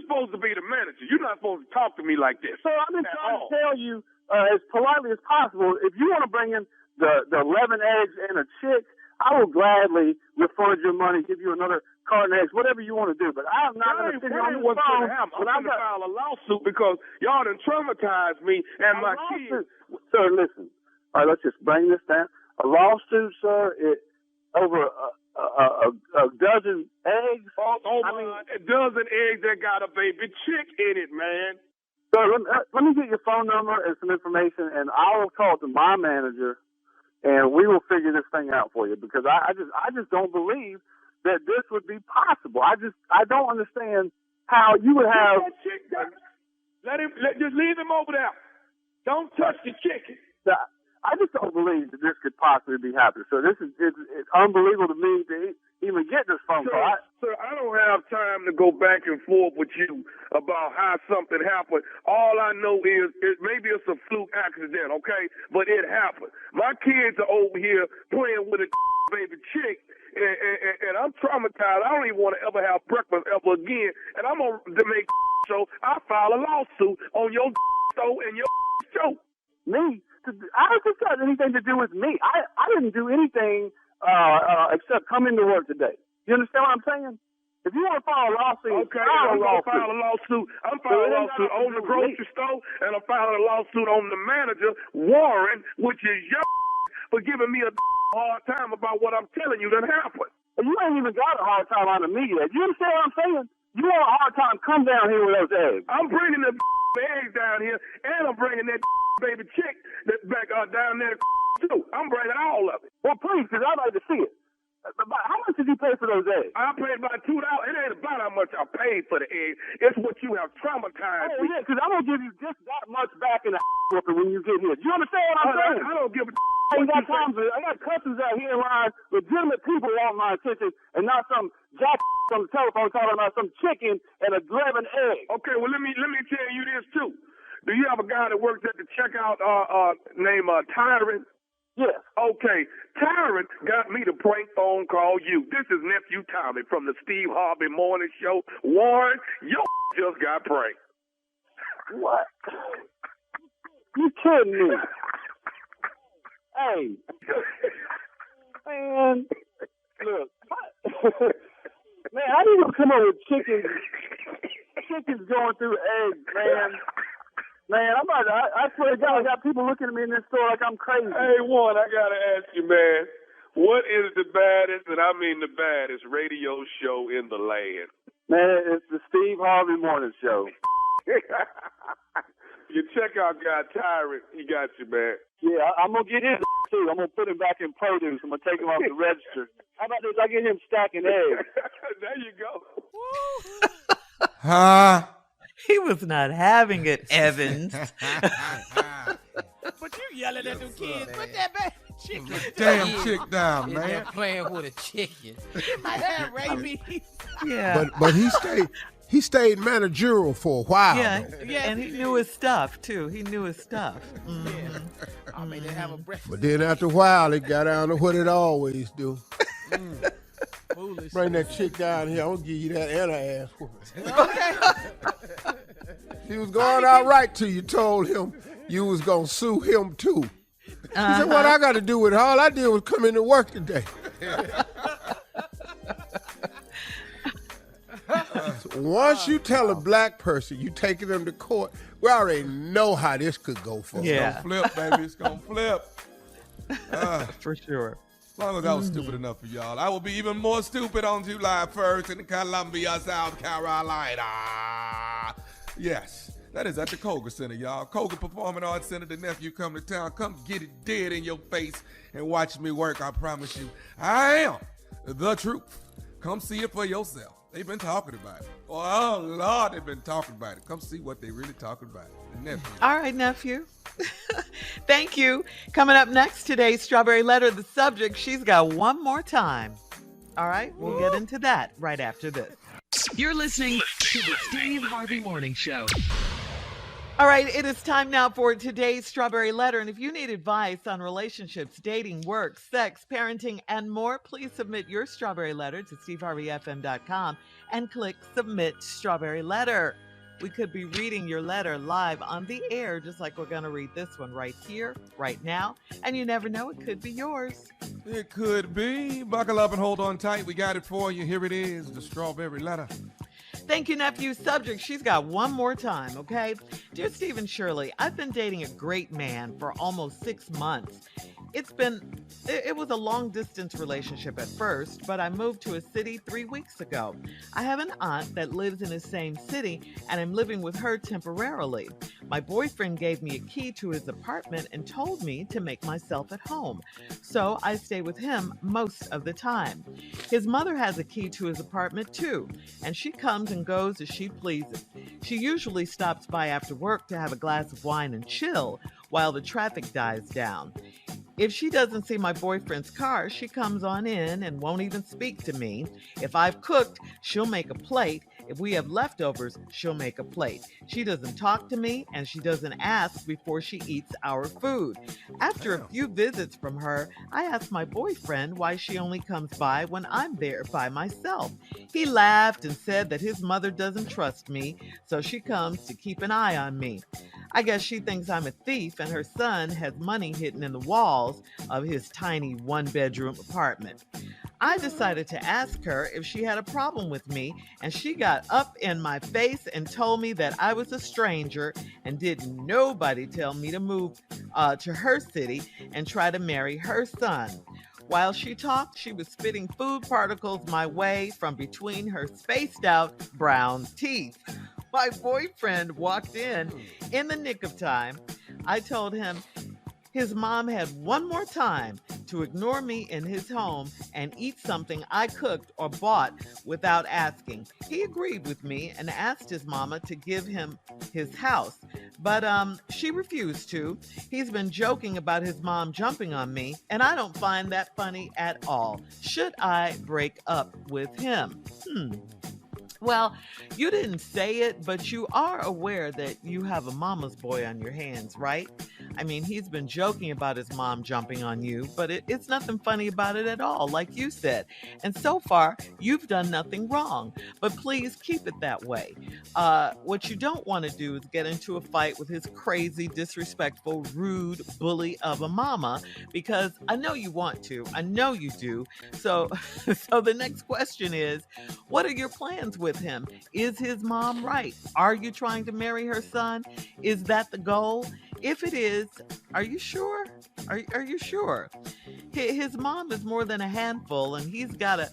supposed to be the manager. You're not supposed to talk to me like this. So I'm just trying to tell you as politely as possible, if you want to bring in the 11 eggs and a chick, I will gladly refund your money, give you another carton of eggs, whatever you want to do. But I'm not going to sit here on the phone. I'm going to file a lawsuit because y'all done traumatized me and my kids. Sir, listen. All right, let's just bring this down. A lawsuit, sir, over a dozen eggs. A dozen eggs that got a baby chick in it, man. So let me get your phone number and some information, and I will talk to my manager, and we will figure this thing out for you. Because I just don't believe that this would be possible. I don't understand how you would have. Just leave him over there. Don't touch the chicken. I just don't believe that this could possibly be happening. So it's unbelievable to me to even get this phone call. Sir, I don't have time to go back and forth with you about how something happened. All I know is maybe it's a fluke accident, okay? But it happened. My kids are over here playing with a baby chick, and I'm traumatized. I don't even want to ever have breakfast ever again. And I'm going to make so I file a lawsuit on your show and your show. Me? I don't think that has anything to do with me. I didn't do anything except come into work today. You understand what I'm saying? If you want to file a lawsuit, okay, I'm going to file a lawsuit. I'm filing a lawsuit on the grocery store, and I'm filing a lawsuit on the manager, Warren, which is your for giving me a hard time about what I'm telling you that happened. Well, you ain't even got a hard time out of me yet. You understand what I'm saying? You want a hard time, come down here with those eggs. I'm bringing the eggs down here, and I'm bringing that baby chick that's back down there too. I'm bringing all of it. Well, please, because I'd like to see it. How much did you pay for those eggs? I paid about $2. It ain't about how much I paid for the eggs. It's what you have traumatized me. Yeah, because I'm going to give you just that much back in the whooping when you get here. Do you understand what I'm saying? I don't give a I got customers out here in line, legitimate people want my attention, and not some jack on the telephone talking about some chicken and 11 eggs. Okay, well, let me tell you this, too. Do you have a guy that works at the checkout named Tyrant? Yes. Okay. Tyrant got me to prank phone call you. This is Nephew Tommy from the Steve Harvey Morning Show. Warren, your just got pranked. What? You kidding me? Hey. Man. Look. Man, how do you come up with chicken chickens going through eggs, man. Man, I swear to God, I got people looking at me in this store like I'm crazy. Hey, Juan, I got to ask you, man, what is the baddest, and I mean the baddest, radio show in the land? Man, it's the Steve Harvey Morning Show. Your checkout guy, Tyrant, he got you, man. Yeah, I'm going to get him, too. I'm going to put him back in produce. I'm going to take him off the register. How about this? I get him stacking eggs. There you go. Huh? He was not having it, Evans. But you yelling at them kids. Put that baby chicken. Damn chick down, man. They're playing with a chicken. You might have rabies. Yeah. But he stayed managerial for a while. Yeah, though. and he knew his stuff, too. He knew his stuff. I mean, they have a breakfast. But then after a while, it got down to what it always do. Foolish. Bring that chick down here. I'm going to give you that and her ass whooping. Okay. He was going out right till you told him you was going to sue him, too. He said, what I got to do with it? All I did was come into work today. Once you tell a black person you taking them to court, we already know how this could go for Yeah. It's going to flip, baby. It's going to flip. For sure. As long as I was stupid enough for y'all, I will be even more stupid on July 1st in Columbia, South Carolina. Yes, that is at the Koger Center, y'all. Koger Performing Arts Center. The nephew come to town. Come get it dead in your face and watch me work. I promise you, I am the truth. Come see it for yourself. They've been talking about it. Oh, Lord, they've been talking about it. Come see what they really talking about. The nephew. All right, nephew. Thank you. Coming up next, today's Strawberry Letter, the subject, she's got one more time. All right, we'll get into that right after this. You're listening to the Steve Harvey Morning Show. All right, it is time now for today's Strawberry Letter. And if you need advice on relationships, dating, work, sex, parenting, and more, please submit your Strawberry Letter to steveharveyfm.com and click Submit Strawberry Letter. We could be reading your letter live on the air, just like we're going to read this one right here, right now. And you never know, it could be yours. It could be. Buckle up and hold on tight. We got it for you. Here it is, the Strawberry Letter. Thank you, nephew. Subject, she's got one more time, okay? Dear Steve and Shirley, I've been dating a great man for almost 6 months. It was a long-distance relationship at first, but I moved to a city 3 weeks ago. I have an aunt that lives in the same city, and I'm living with her temporarily. My boyfriend gave me a key to his apartment and told me to make myself at home. So I stay with him most of the time. His mother has a key to his apartment too, and she comes and goes as she pleases. She usually stops by after work to have a glass of wine and chill while the traffic dies down. If she doesn't see my boyfriend's car, she comes on in and won't even speak to me. If I've cooked, she'll make a plate. If we have leftovers, she'll make a plate. She doesn't talk to me, and she doesn't ask before she eats our food. After a few visits from her, I asked my boyfriend why she only comes by when I'm there by myself. He laughed and said that his mother doesn't trust me, so she comes to keep an eye on me. I guess she thinks I'm a thief and her son has money hidden in the walls of his tiny one-bedroom apartment. I decided to ask her if she had a problem with me, and she got up in my face and told me that I was a stranger and didn't nobody tell me to move to her city and try to marry her son. While she talked, she was spitting food particles my way from between her spaced out brown teeth. My boyfriend walked in the nick of time. I told him his mom had one more time to ignore me in his home and eat something I cooked or bought without asking. He agreed with me and asked his mama to give him his house, but she refused to. He's been joking about his mom jumping on me, and I don't find that funny at all. Should I break up with him? Well, you didn't say it, but you are aware that you have a mama's boy on your hands, right? I mean, he's been joking about his mom jumping on you, but it's nothing funny about it at all, like you said. And so far, you've done nothing wrong. But please keep it that way. What you don't want to do is get into a fight with his crazy, disrespectful, rude bully of a mama, because I know you want to. I know you do. So the next question is, what are your plans with him? Is his mom right? Are you trying to marry her son? Is that the goal? If it is, are you sure? Are you sure? His mom is more than a handful, and he's got to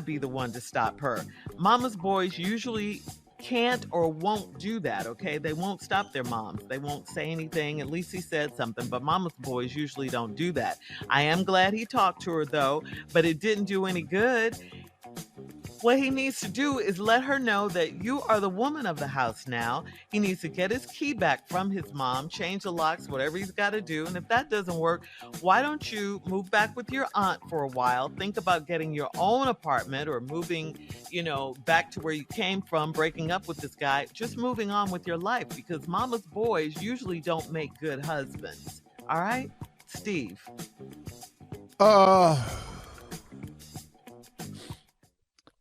be the one to stop her. Mama's boys usually can't or won't do that, okay? They won't stop their moms. They won't say anything. At least he said something, but mama's boys usually don't do that. I am glad he talked to her, though, but it didn't do any good. What he needs to do is let her know that you are the woman of the house now. He needs to get his key back from his mom, change the locks, whatever he's got to do. And if that doesn't work, why don't you move back with your aunt for a while? Think about getting your own apartment or moving, back to where you came from, breaking up with this guy, just moving on with your life, because mama's boys usually don't make good husbands. All right? Steve.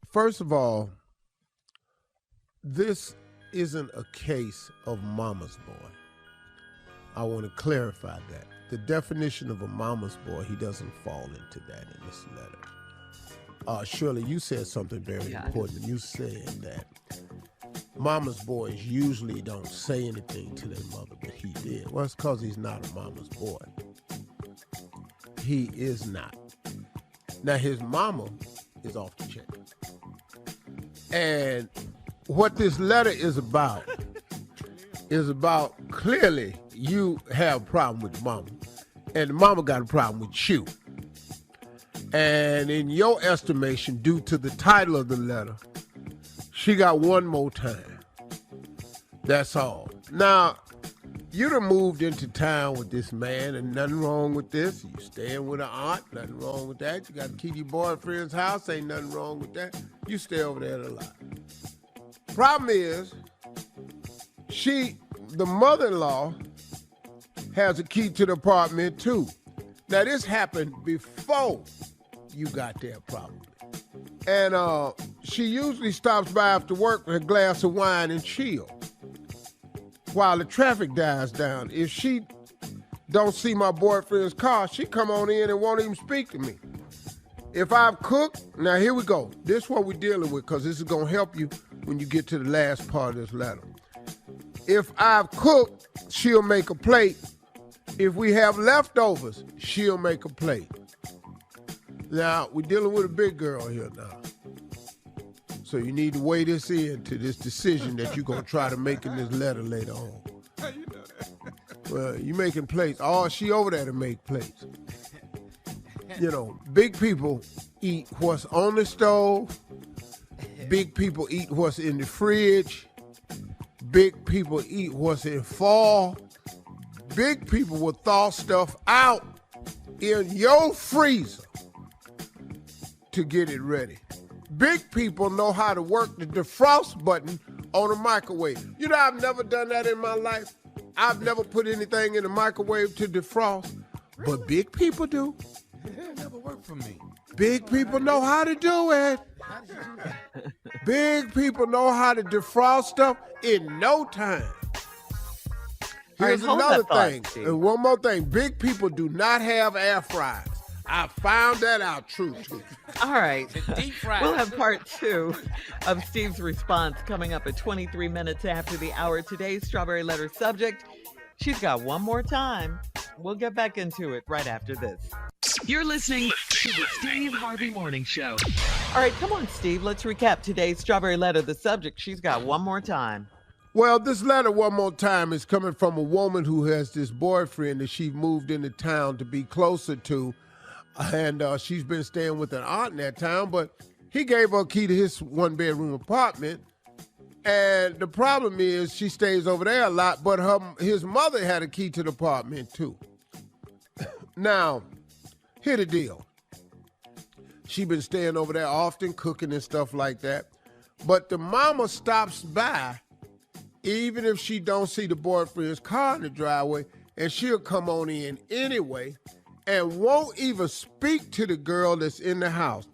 First of all, this isn't a case of mama's boy. I want to clarify that. The definition of a mama's boy, he doesn't fall into that in this letter. Shirley, you said something very important. You said that mama's boys usually don't say anything to their mother, but he did. Well, it's because he's not a mama's boy. He is not. Now, his mama is off the chain. And what this letter is about clearly you have a problem with mama, and the mama got a problem with you. And in your estimation, due to the title of the letter, she got one more time. That's all. Now, you done moved into town with this man, and nothing wrong with this. You staying with an aunt, nothing wrong with that. You got to keep your boyfriend's house, ain't nothing wrong with that. You stay over there a lot. Problem is, the mother-in-law, has a key to the apartment too. Now, this happened before you got there, probably. And she usually stops by after work with a glass of wine and chill while the traffic dies down. If she don't see my boyfriend's car, she come on in and won't even speak to me. If I've cooked, now here we go. This is what we're dealing with, because this is going to help you when you get to the last part of this letter. If I've cooked, she'll make a plate. If we have leftovers, she'll make a plate. Now, we're dealing with a big girl here now. So you need to weigh this in to this decision that you're going to try to make in this letter later on. How you know that? Well, you making plates. Oh, she over there to make plates. Big people eat what's on the stove. Big people eat what's in the fridge. Big people eat what's in fall. Big people will thaw stuff out in your freezer to get it ready. Big people know how to work the defrost button on a microwave. I've never done that in my life. I've never put anything in the microwave to defrost. Really? But big people do. It never worked for me. Big people know how to do it. Big people know how to defrost stuff in no time. Here's another thing, and one more thing. Big people do not have air fryers. I found that out too. All right. We'll have part 2 of Steve's response coming up at 23 minutes after the hour. Today's Strawberry Letter subject, she's got one more time. We'll get back into it right after this. You're listening to the Steve Harvey Morning Show. All right, come on, Steve. Let's recap today's Strawberry Letter. The subject, she's got one more time. Well, this letter one more time is coming from a woman who has this boyfriend that she moved into town to be closer to. And she's been staying with an aunt in that town, but he gave her a key to his one-bedroom apartment. And the problem is she stays over there a lot, but his mother had a key to the apartment too. Now, here's the deal. She been staying over there often, cooking and stuff like that. But the mama stops by even if she don't see the boyfriend's car in the driveway, and she'll come on in anyway and won't even speak to the girl that's in the house.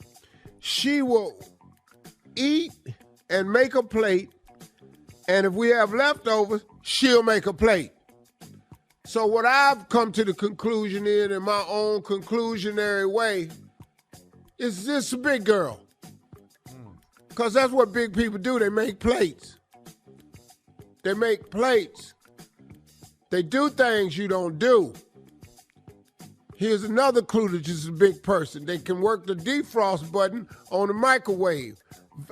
She will eat and make a plate, and if we have leftovers, she'll make a plate. So what I've come to the conclusion in my own conclusionary way is this a big girl. Because that's what big people do. They make plates. They make plates. They do things you don't do. Here's another clue that this is a big person. They can work the defrost button on the microwave.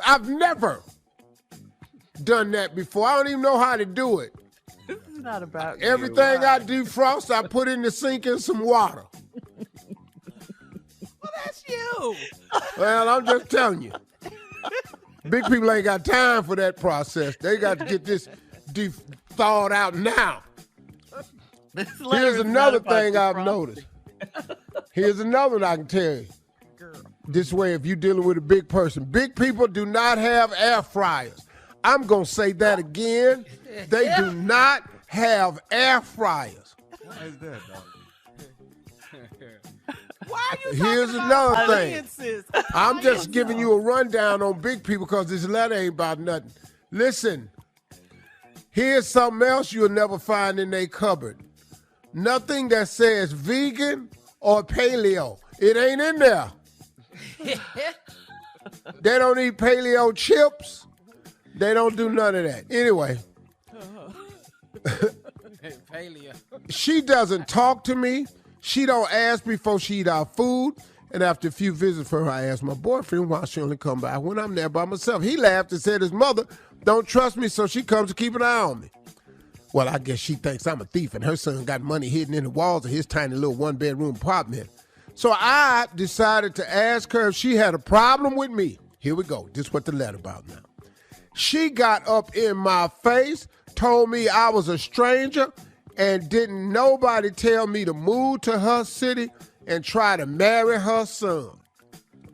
I've never done that before. I don't even know how to do it. This is not about everything I defrost, I put in the sink in some water. Well, that's you. Well, I'm just telling you. Big people ain't got time for that process. They got to get this thawed out now. Here's another thing I've noticed. Here's another one I can tell you. This way, if you're dealing with a big person, big people do not have air fryers. I'm going to say that again. They do not have air fryers. Why is that, dog? Why are you Here's talking another about thing. audiences? I'm just giving you a rundown on big people because this letter ain't about nothing. Listen, here's something else you'll never find in their cupboard. Nothing that says vegan or paleo. It ain't in there. They don't eat paleo chips. They don't do none of that. Anyway. Paleo. She doesn't talk to me. She don't ask before she eat our food. And after a few visits from her, I asked my boyfriend why she only come by when I'm there by myself. He laughed and said his mother don't trust me, so she comes to keep an eye on me. Well, I guess she thinks I'm a thief and her son got money hidden in the walls of his tiny little one-bedroom apartment. So I decided to ask her if she had a problem with me. Here we go. This is what the letter about now. She got up in my face, told me I was a stranger, and didn't nobody tell me to move to her city and try to marry her son.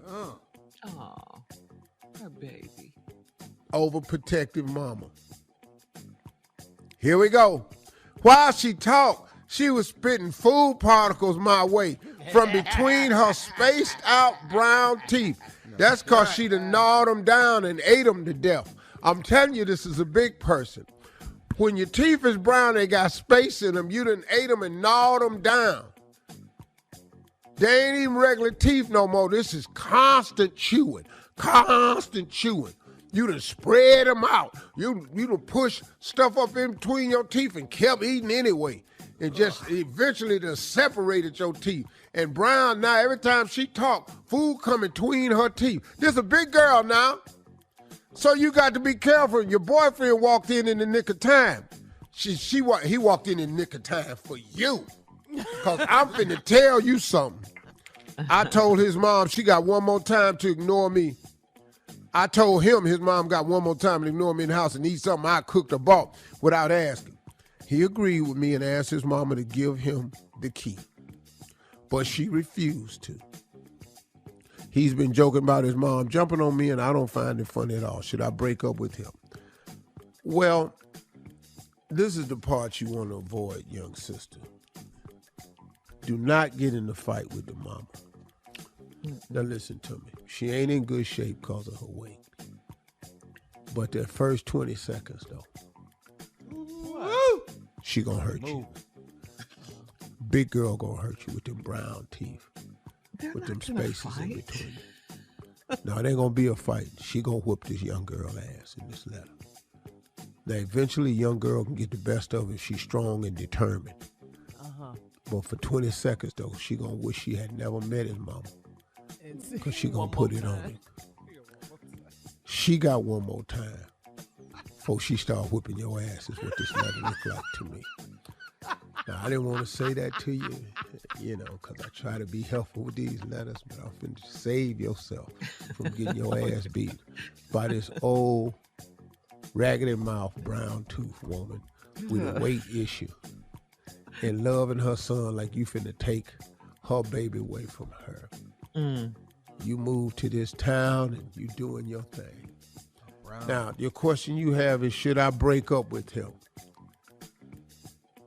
Oh, her baby. Overprotective mama. Here we go. While she talked, she was spitting food particles my way from between her spaced out brown teeth. That's because she done gnawed them down and ate them to death. I'm telling you, this is a big person. When your teeth is brown, they got space in them. You done ate them and gnawed them down. They ain't even regular teeth no more. This is constant chewing. Constant chewing. You done spread them out. You done push stuff up in between your teeth and kept eating anyway. And just eventually done separated your teeth. And Brown now, every time she talk, food come between her teeth. This a big girl now. So you got to be careful. Your boyfriend walked in the nick of time. He walked in the nick of time for you. Because I'm finna tell you something. I told his mom she got one more time to ignore me. I told him his mom got one more time to ignore me in the house and eat something I cooked or bought without asking. He agreed with me and asked his mama to give him the key. But she refused to. He's been joking about his mom jumping on me, and I don't find it funny at all. Should I break up with him? Well, this is the part you want to avoid, young sister. Do not get in the fight with the mama. Now listen to me. She ain't in good shape because of her weight. But that first 20 seconds, though, she gonna hurt you. Big girl gonna hurt you with them brown teeth. With them spaces in between. No, it ain't gonna be a fight. She gonna whoop this young girl ass in this letter. Now, eventually, young girl can get the best of it if she's strong and determined. But for 20 seconds, though, she gonna wish she had never met his mama. Because she gonna put it on him. She got one more time before she start whipping your ass is what this letter look like to me. Now, I didn't want to say that to you, because I try to be helpful with these letters, but I'm finna save yourself from getting your ass beat by this old, raggedy mouth, brown tooth woman with a weight issue and loving her son like you finna take her baby away from her. You moved to this town and you doing your thing. Now, your question you have is, should I break up with him?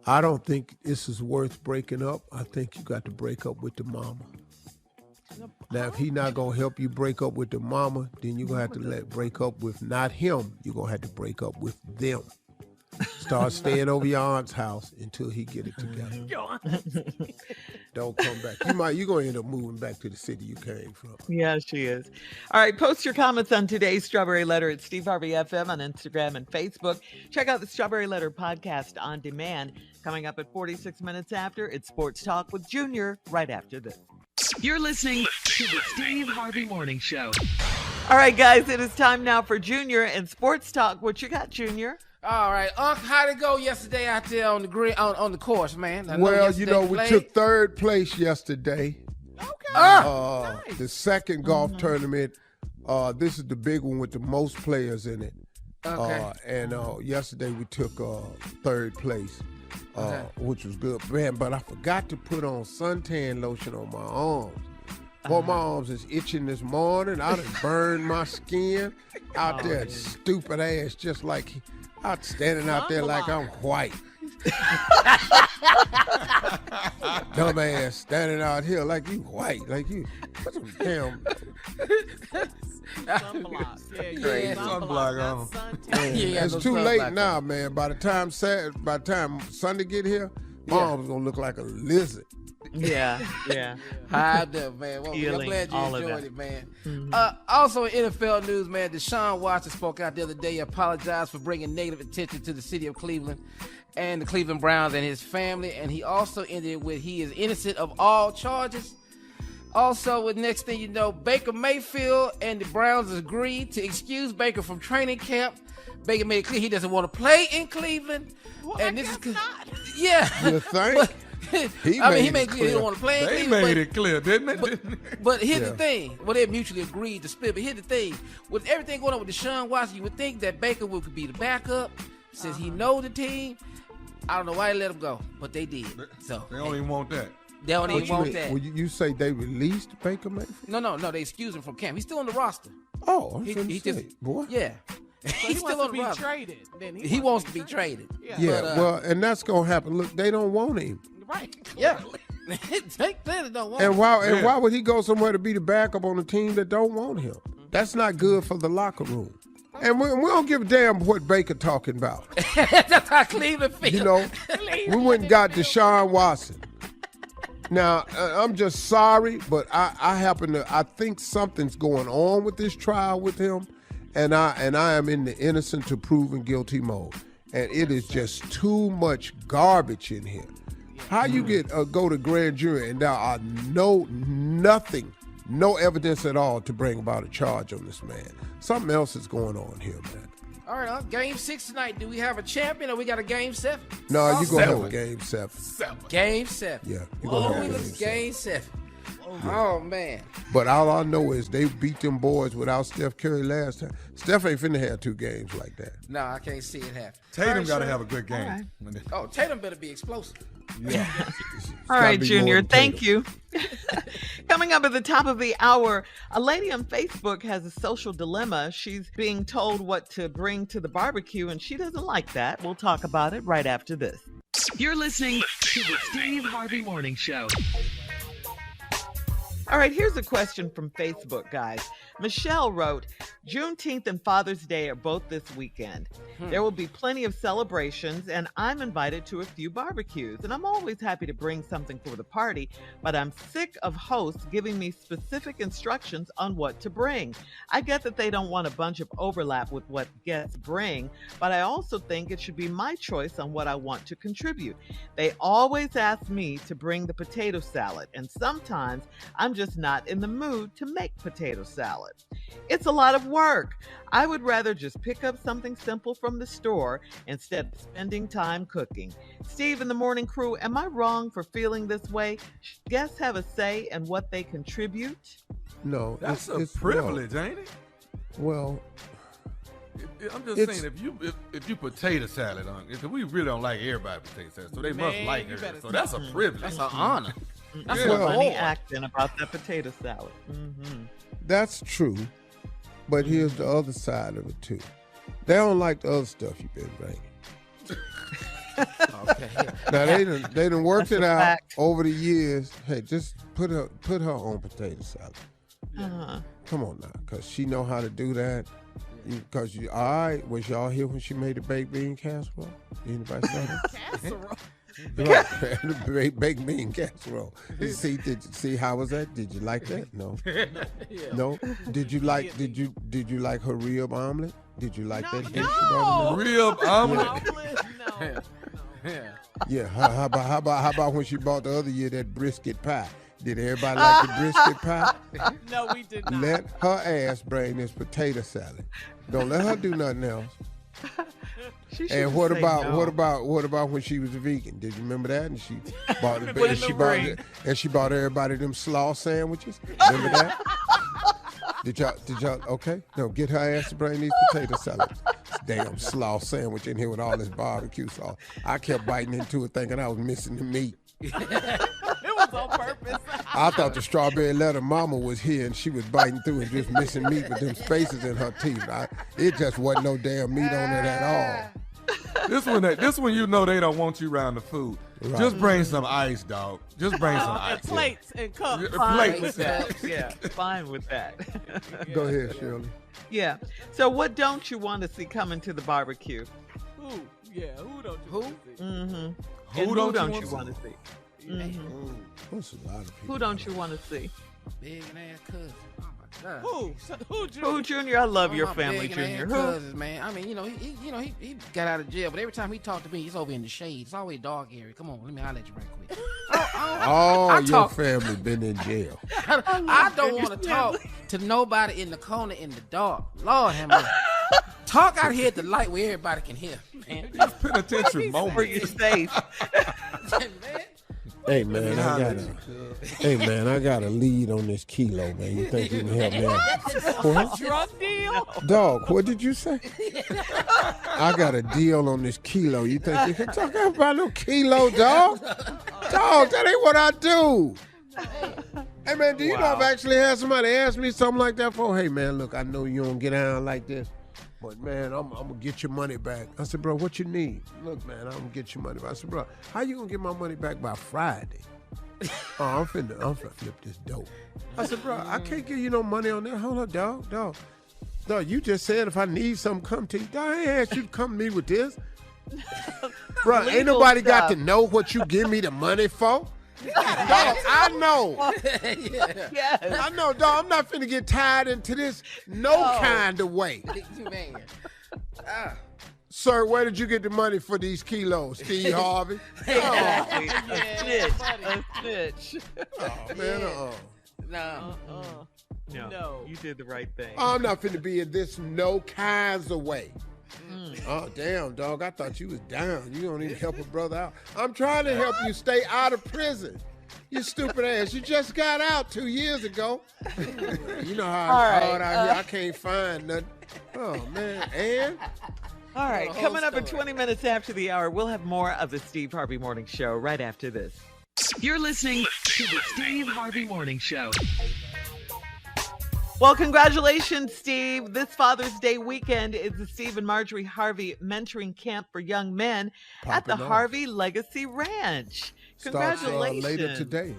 I don't think this is worth breaking up. I think you got to break up with the mama. Now, if he not going to help you break up with the mama, then you're going to have to break up with not him. You're going to have to break up with them. Start staying over your aunt's house until he get it together. Don't come back. You're going to end up moving back to the city you came from. Yeah, she is. All right, post your comments on today's Strawberry Letter at Steve Harvey FM on Instagram and Facebook. Check out the Strawberry Letter podcast on demand. Coming up at 46 minutes after, it's Sports Talk with Junior right after this. You're listening to the Steve Harvey Morning Show. All right, guys, it is time now for Junior and Sports Talk. What you got, Junior? All right, how'd it go yesterday out there on the on the course, man? Well, we took third place yesterday. Okay. Nice. The second golf tournament. This is the big one with the most players in it. Okay. And yesterday we took third place, which was good, man. But I forgot to put on suntan lotion on my arms. Boy, my arms is itching this morning. I done burned my skin out there. Stupid ass, just like out standing out there like I'm white. Dumbass standing out here like you white, like you. Put some damn sunblock. Sunblock on. It's too late now, man. By the time Sunday get here, my arms gonna look like a lizard. Yeah. Hi there, man. Well, I'm glad you enjoyed it, man. Mm-hmm. Also in NFL news, man, Deshaun Watson spoke out the other day, apologized for bringing negative attention to the city of Cleveland and the Cleveland Browns and his family, and he also ended with he is innocent of all charges. Also, with next thing you know, Baker Mayfield and the Browns agreed to excuse Baker from training camp. Baker made it clear he doesn't want to play in Cleveland. Well, and I this is not. Yeah. You think? He made clear he don't want to play in They Cleveland. made it clear, didn't they? But here's the thing. Well, they mutually agreed to split. But here's the thing. With everything going on with Deshaun Watson, you would think that Baker would be the backup since he knows the team. I don't know why they let him go, but they did. So they don't even want that. They don't even want that. Well, you say they released Baker Mayfield? No. They excused him from camp. He's still on the roster. Oh, he just, boy. Yeah. So He's still on the roster. Traded. Then he wants to be traded. Yeah, but, well, and that's gonna happen. Look, they don't want him. Right. Yeah. They clearly don't want And him. why would he go somewhere to be the backup on a team that don't want him? That's not good for the locker room. And we don't give a damn what Baker talking about. That's how Cleveland feels. You know, we went and got Deshaun Watson. Now, I'm just sorry, but I think something's going on with this trial with him, and I am in the innocent to proven guilty mode. And it is just too much garbage in here. How you go to grand jury and there are no evidence at all to bring about a charge on this man. Something else is going on here, man. All right, game 6 tonight. Do we have a champion or we got a game 7? No, you're going to have a game 7. Game 7. Yeah, you're going to have a game 7. Oh, man. But all I know is they beat them boys without Steph Curry last time. Steph ain't finna have 2 games like that. No, I can't see it happen. Tatum got to have a good game. Right. Oh, Tatum better be explosive. Yeah. All right, Junior, thank you. Coming up at the top of the hour, a lady on Facebook has a social dilemma. She's being told what to bring to the barbecue, and she doesn't like that. We'll talk about it right after this. You're listening to the Steve Harvey Morning Show. All right, here's a question from Facebook, guys. Michelle wrote, Juneteenth and Father's Day are both this weekend. There will be plenty of celebrations, and I'm invited to a few barbecues. And I'm always happy to bring something for the party, but I'm sick of hosts giving me specific instructions on what to bring. I get that they don't want a bunch of overlap with what guests bring, but I also think it should be my choice on what I want to contribute. They always ask me to bring the potato salad, and sometimes I'm just not in the mood to make potato salad. It's a lot of work. I would rather just pick up something simple from the store instead of spending time cooking. Steve and the morning crew, am I wrong for feeling this way? Should guests have a say in what they contribute? No. That's a privilege, ain't it? Well, I'm just saying, if you potato salad on, because we really don't like everybody potato salad, so they must like her. So that's a privilege. That's an honor. That's a funny acting about that potato salad. That's true, but here's the other side of it too. They don't like the other stuff you've been bringing. Okay. Now they done worked it out over the years. Hey, just put her on potato salad. Come on now, cause she know how to do that. Cause you all right? Was y'all here when she made the baked bean casserole? Anybody saw that? Casserole. Right. Baked bean casserole. See how was that? Did you like that? No. No. Did you like her rib omelet? Did you like that dish? No. Rib omelet. No. Yeah. How about when she bought the other year that brisket pie? Did everybody like the brisket pie? No, we did not. Let her ass bring this potato salad. Don't let her do nothing else. And what about when she was a vegan? Did you remember that? And she bought she bought everybody them slaw sandwiches. Remember that? Did y'all? Okay, no, get her ass to bring these potato salads. This damn slaw sandwich in here with all this barbecue sauce. I kept biting into it thinking I was missing the meat. It was on purpose. I thought the strawberry letter mama was here and she was biting through and just missing meat with them spaces in her teeth. It just wasn't no damn meat on it at all. This one you know they don't want you around the food. Right. Just bring some ice, dog. Just bring some ice. Plates and cups. Plates with that. Yeah, fine with that. Go ahead, Shirley. Yeah. So what don't you want to see coming to the barbecue? Who? Yeah, who don't you want to see? Mm-hmm. Who don't you want to see? Mm-hmm. That's a lot of people. Who don't you want to see? Big and ass cousin. Oh my God. Who, Junior? Who, Junior? I love your family, big Junior. And Who? cousins, man. I mean, he got out of jail, but every time he talked to me, he's over in the shade. It's always dark area. Come on, let me holler at you right quick. Your family been in jail. I don't want to talk to nobody in the corner in the dark. Lord have mercy. Talk out here at the light where everybody can hear. Man. It's penitentiary moment. Where you're safe. Hey man, I got a lead on this kilo, man. You think you can help me out? What? Drug deal? Dog, what did you say? I got a deal on this kilo. You think you can talk about no kilo, dog? Dog, that ain't what I do. Hey man, do you know I've actually had somebody ask me something like that before? Hey man, look, I know you don't get down like this. But, man, I'm going to get your money back. I said, bro, what you need? Look, man, I'm going to get your money back. I said, bro, how you going to get my money back by Friday? I'm finna flip this dope. I said, bro, I can't give you no money on that. Hold up, dog. Dog, you just said if I need something, come to you. Dog, I ain't asked you to come to me with this. Bro, ain't nobody got to know what you give me the money for. Dog, I know. Yes. I know, dog. I'm not finna get tied into this kind of way. Sir, where did you get the money for these kilos, Steve Harvey? Exactly. A snitch. Oh, man, No, you did the right thing. I'm not finna be in this no kinds of way. Oh, damn, dog. I thought you was down. You don't even help a brother out. I'm trying to help you stay out of prison. You stupid ass. You just got out 2 years ago. You know how it's hard out here. I can't find nothing. Oh, man. And? All right, coming up in 20 minutes after the hour, we'll have more of the Steve Harvey Morning Show right after this. You're listening to the Steve Harvey Morning Show. Well, congratulations, Steve. This Father's Day weekend is the Steve and Marjorie Harvey Mentoring Camp for Young Men at the Harvey Legacy Ranch. Congratulations. Starts later today.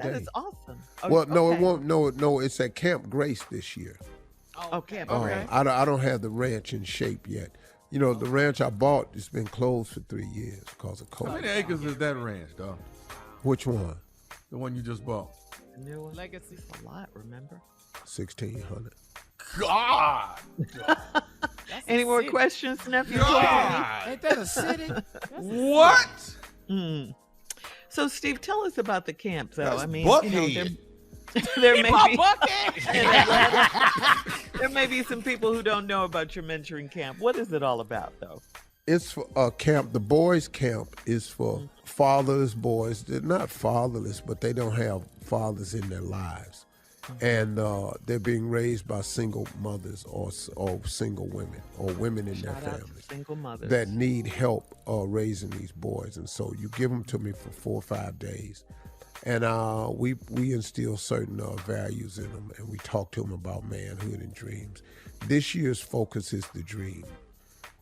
That is awesome. Well, no, it won't. No, it's at Camp Grace this year. Okay. Okay. I don't have the ranch in shape yet. You know, the ranch I bought, it's been closed for 3 years because of COVID. How many acres is that ranch, dog? Which one? The one you just bought. The new one. Legacy. A lot, remember? 1,600. God! Any more questions, nephew? Ain't that a city? What? So, Steve, tell us about the camp, though. That's I mean, Buckhead. There may be some people who don't know about your mentoring camp. What is it all about, though? It's for a camp. The boys' camp is for fatherless boys. They're not fatherless, but they don't have fathers in their lives. And they're being raised by single mothers or single women or women in their families single mothers that need help raising these boys. And so you give them to me for 4 or 5 days. And we instill certain values in them, and we talk to them about manhood and dreams. This year's focus is the dream.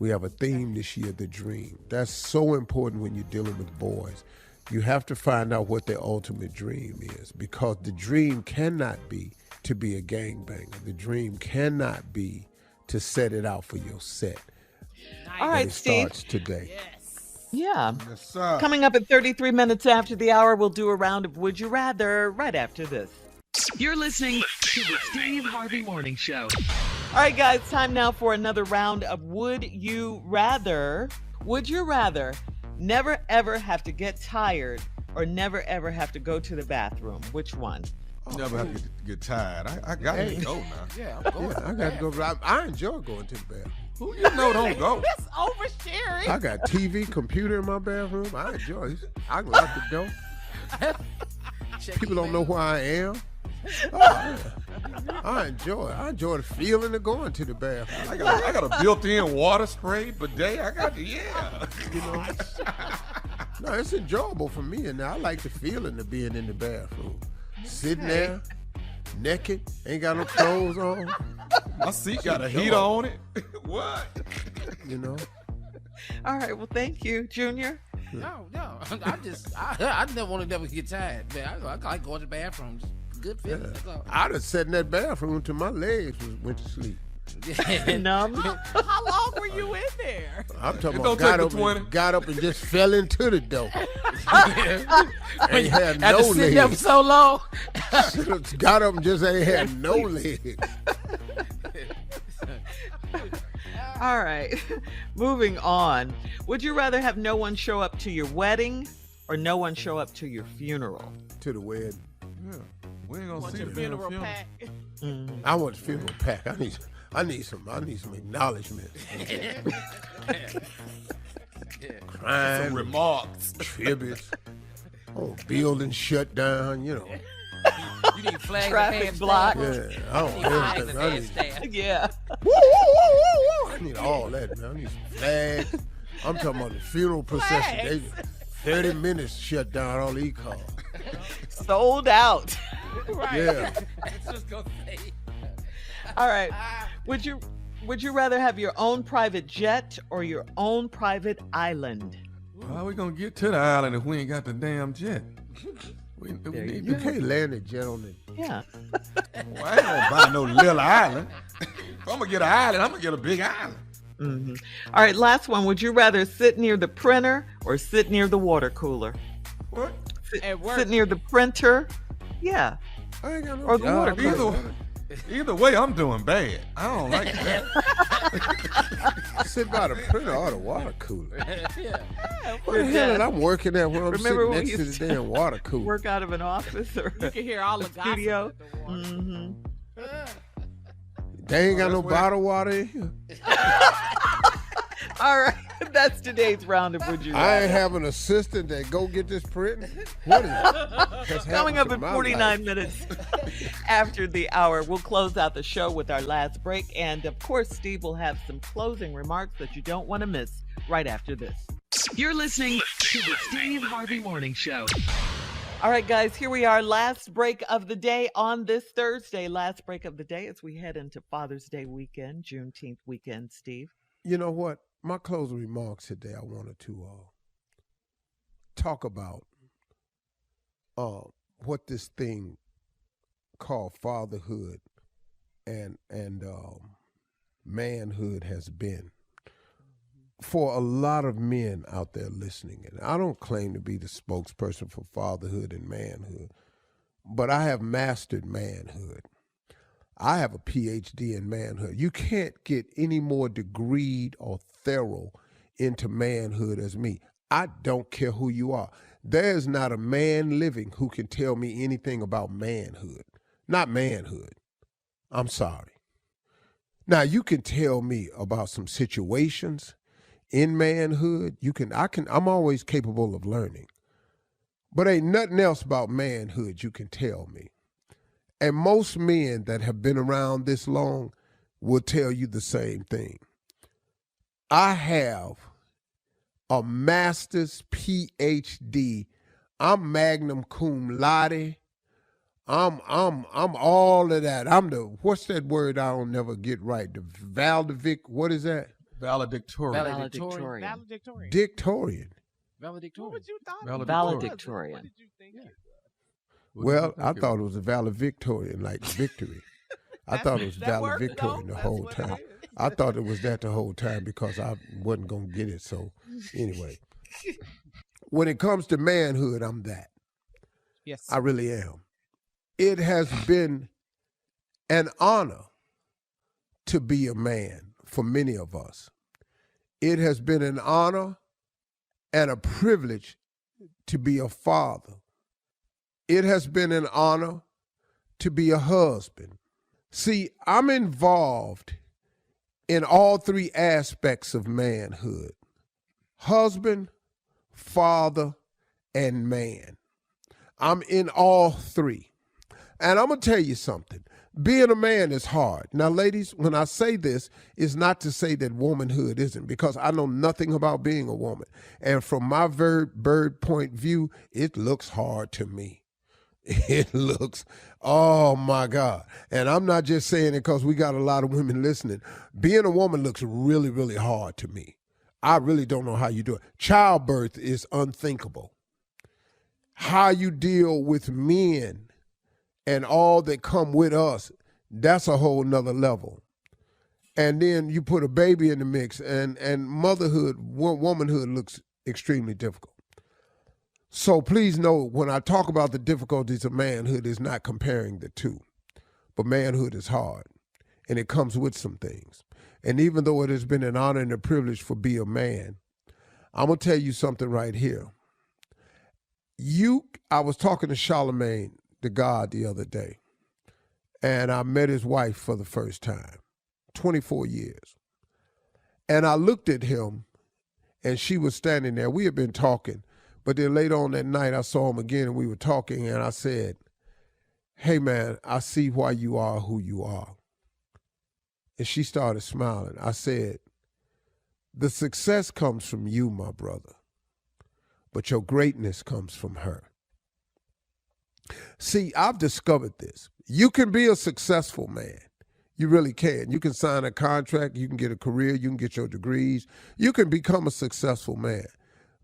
We have a theme this year, the dream. That's so important when you're dealing with boys. You have to find out what their ultimate dream is, because the dream cannot be to be a gangbanger. The dream cannot be to set it out for your set. All right, it Steve. starts today. Yeah. Yes, sir. Coming up at 33 minutes after the hour, we'll do a round of Would You Rather right after this. You're listening to the Steve Harvey Morning Show. All right, guys, time now for another round of Would You Rather. Would you rather never ever have to get tired or never ever have to go to the bathroom? Which one? Never have to get tired. I got to go now. Yeah, I'm going. I got to go. I enjoy going to the bathroom. Who you know don't go? That's oversharing. I got TV, computer in my bathroom. I enjoy it. I can lock the door. People don't know where I am. Oh, yeah. I enjoy it. I enjoy the feeling of going to the bathroom. I got a built-in water spray bidet. I got you know. No, it's enjoyable for me, and I like the feeling of being in the bathroom, sitting there, naked, ain't got no clothes on. My seat got a heater on it. What? You know. All right, well, thank you, Junior. No. I never want to never get tired, man. I like going to the bathroom. Just good feeling. That's all. I'd have sat in that bathroom until my legs went to sleep. Numb. How long were you in there? I'm talking It about got up and just fell into the door. Ain't had no After sitting there for legs. so long. Got up and just ain't had no legs. All right, moving on. Would you rather have no one show up to your wedding or no one show up to your funeral? To the wedding. Yeah. We ain't gonna Want see your the funeral pack? I want the funeral pack. I need some acknowledgement. Crime, Some remarks. tributes. Oh, building shut down, you know. You need flags Traffic and block. Yeah, I don't everything. I need, Yeah. woo, woo, woo, woo, woo. I need all that, man. I need some flags. I'm talking about the funeral procession. They 30 minutes shut down all these cars. Sold out. Right. Yeah. That's just gonna say. All right. Would you rather have your own private jet or your own private island? How are we gonna get to the island if we ain't got the damn jet? We need You can't land a jet on it. Yeah. Well, I ain't gonna buy no little island. If I'm gonna get an island, I'm gonna get a big island. Mm-hmm. All right, last one. Would you rather sit near the printer or sit near the water cooler? What? At work. Sit near the printer? Yeah. I ain't got no Or the job. water cooler. Either way, I'm doing bad. I don't like that. Sit by the printer or the water cooler. Yeah. What the hell did I'm working at when I'm Remember sitting when next we to used the damn water cooler? Work out of an office or You can hear all the gossip studio. at the water. Mm-hmm. They ain't got no That's where- bottled water in here. All right, that's today's round of Would You I ain't Rather. have an assistant that go get this printing. What is it? Coming up in 49 minutes after the hour, we'll close out the show with our last break. And of course, Steve will have some closing remarks that you don't want to miss right after this. You're listening to the Steve Harvey Morning Show. All right, guys, here we are. Last break of the day on this Thursday. Last break of the day as we head into Father's Day weekend, Juneteenth weekend, Steve. You know what? My closing remarks today, I wanted to talk about what this thing called fatherhood and manhood has been for a lot of men out there listening. And I don't claim to be the spokesperson for fatherhood and manhood, but I have mastered manhood. I have a PhD in manhood. You can't get any more degreed or thorough into manhood as me. I don't care who you are. There's not a man living who can tell me anything about manhood. Not manhood. I'm sorry. Now, you can tell me about some situations in manhood. I'm always capable of learning. But ain't nothing else about manhood you can tell me. And most men that have been around this long will tell you the same thing. I have a master's PhD. I'm magna cum laude. I'm all of that. I'm the, what's that word I don't never get right? The Valdivic, what is that? Valedictorian. Valedictorian. Dictorian. Valedictorian. What would you thought? Valedictorian. What did you think? it was? Well, I thought it was a valedictorian, like victory. I thought it was valedictorian the whole time. I thought it was that the whole time because I wasn't going to get it. So anyway, when it comes to manhood, I'm that. Yes. I really am. It has been an honor to be a man for many of us. It has been an honor and a privilege to be a father. It has been an honor to be a husband. See, I'm involved in all three aspects of manhood: husband, father, and man. I'm in all three. And I'm going to tell you something. Being a man is hard. Now, ladies, when I say this, it's not to say that womanhood isn't, because I know nothing about being a woman. And from my bird point view, it looks hard to me. It looks, oh my God. And I'm not just saying it because we got a lot of women listening. Being a woman looks really, really hard to me. I really don't know how you do it. Childbirth is unthinkable. How you deal with men and all that come with us, that's a whole nother level. And then you put a baby in the mix, and motherhood, womanhood looks extremely difficult. So please know, when I talk about the difficulties of manhood, is not comparing the two. But manhood is hard, and it comes with some things. And even though it has been an honor and a privilege for be a man, I'm going to tell you something right here. I was talking to Charlemagne the God the other day, and I met his wife for the first time, 24 years. And I looked at him, and she was standing there. We had been talking, but then later on that night, I saw him again, and we were talking, and I said, hey, man, I see why you are who you are. And she started smiling. I said, the success comes from you, my brother, but your greatness comes from her. See, I've discovered this. You can be a successful man. You really can. You can sign a contract. You can get a career. You can get your degrees. You can become a successful man.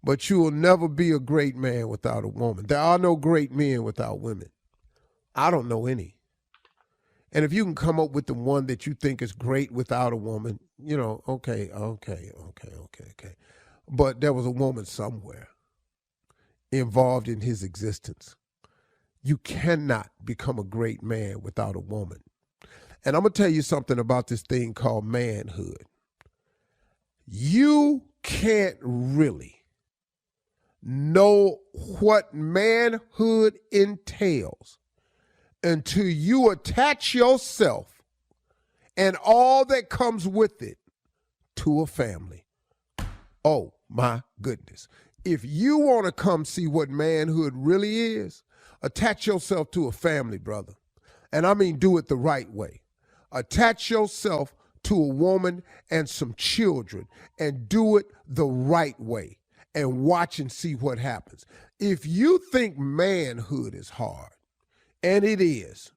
But you will never be a great man without a woman. There are no great men without women. I don't know any. And if you can come up with the one that you think is great without a woman, okay. But there was a woman somewhere involved in his existence. You cannot become a great man without a woman. And I'm going to tell you something about this thing called manhood. You can't really know what manhood entails until you attach yourself and all that comes with it to a family. Oh, my goodness. If you want to come see what manhood really is, attach yourself to a family, brother. And I mean do it the right way. Attach yourself to a woman and some children and do it the right way and watch and see what happens. If you think manhood is hard, and it is,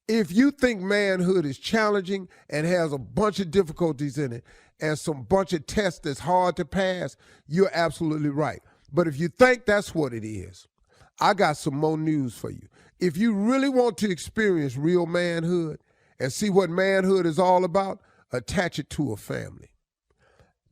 if you think manhood is challenging and has a bunch of difficulties in it and some bunch of tests that's hard to pass, you're absolutely right. But if you think that's what it is, I got some more news for you. If you really want to experience real manhood and see what manhood is all about, attach it to a family.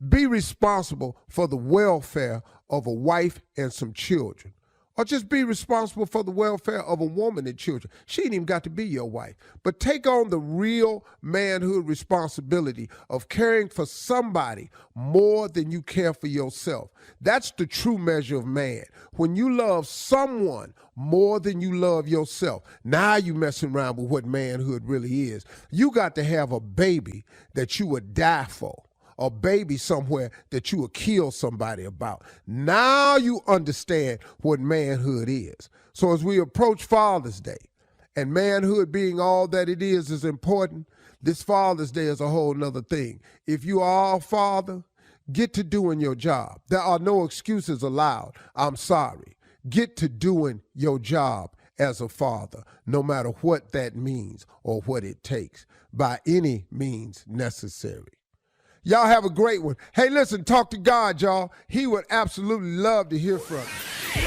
Be responsible for the welfare of a wife and some children. Or just be responsible for the welfare of a woman and children. She ain't even got to be your wife. But take on the real manhood responsibility of caring for somebody more than you care for yourself. That's the true measure of man. When you love someone more than you love yourself, now you messing around with what manhood really is. You got to have a baby that you would die for. A baby somewhere that you would kill somebody about. Now you understand what manhood is. So as we approach Father's Day, and manhood being all that it is important, this Father's Day is a whole nother thing. If you are a father, get to doing your job. There are no excuses allowed. I'm sorry. Get to doing your job as a father, no matter what that means or what it takes, by any means necessary. Y'all have a great one. Hey, listen, talk to God, y'all. He would absolutely love to hear from you.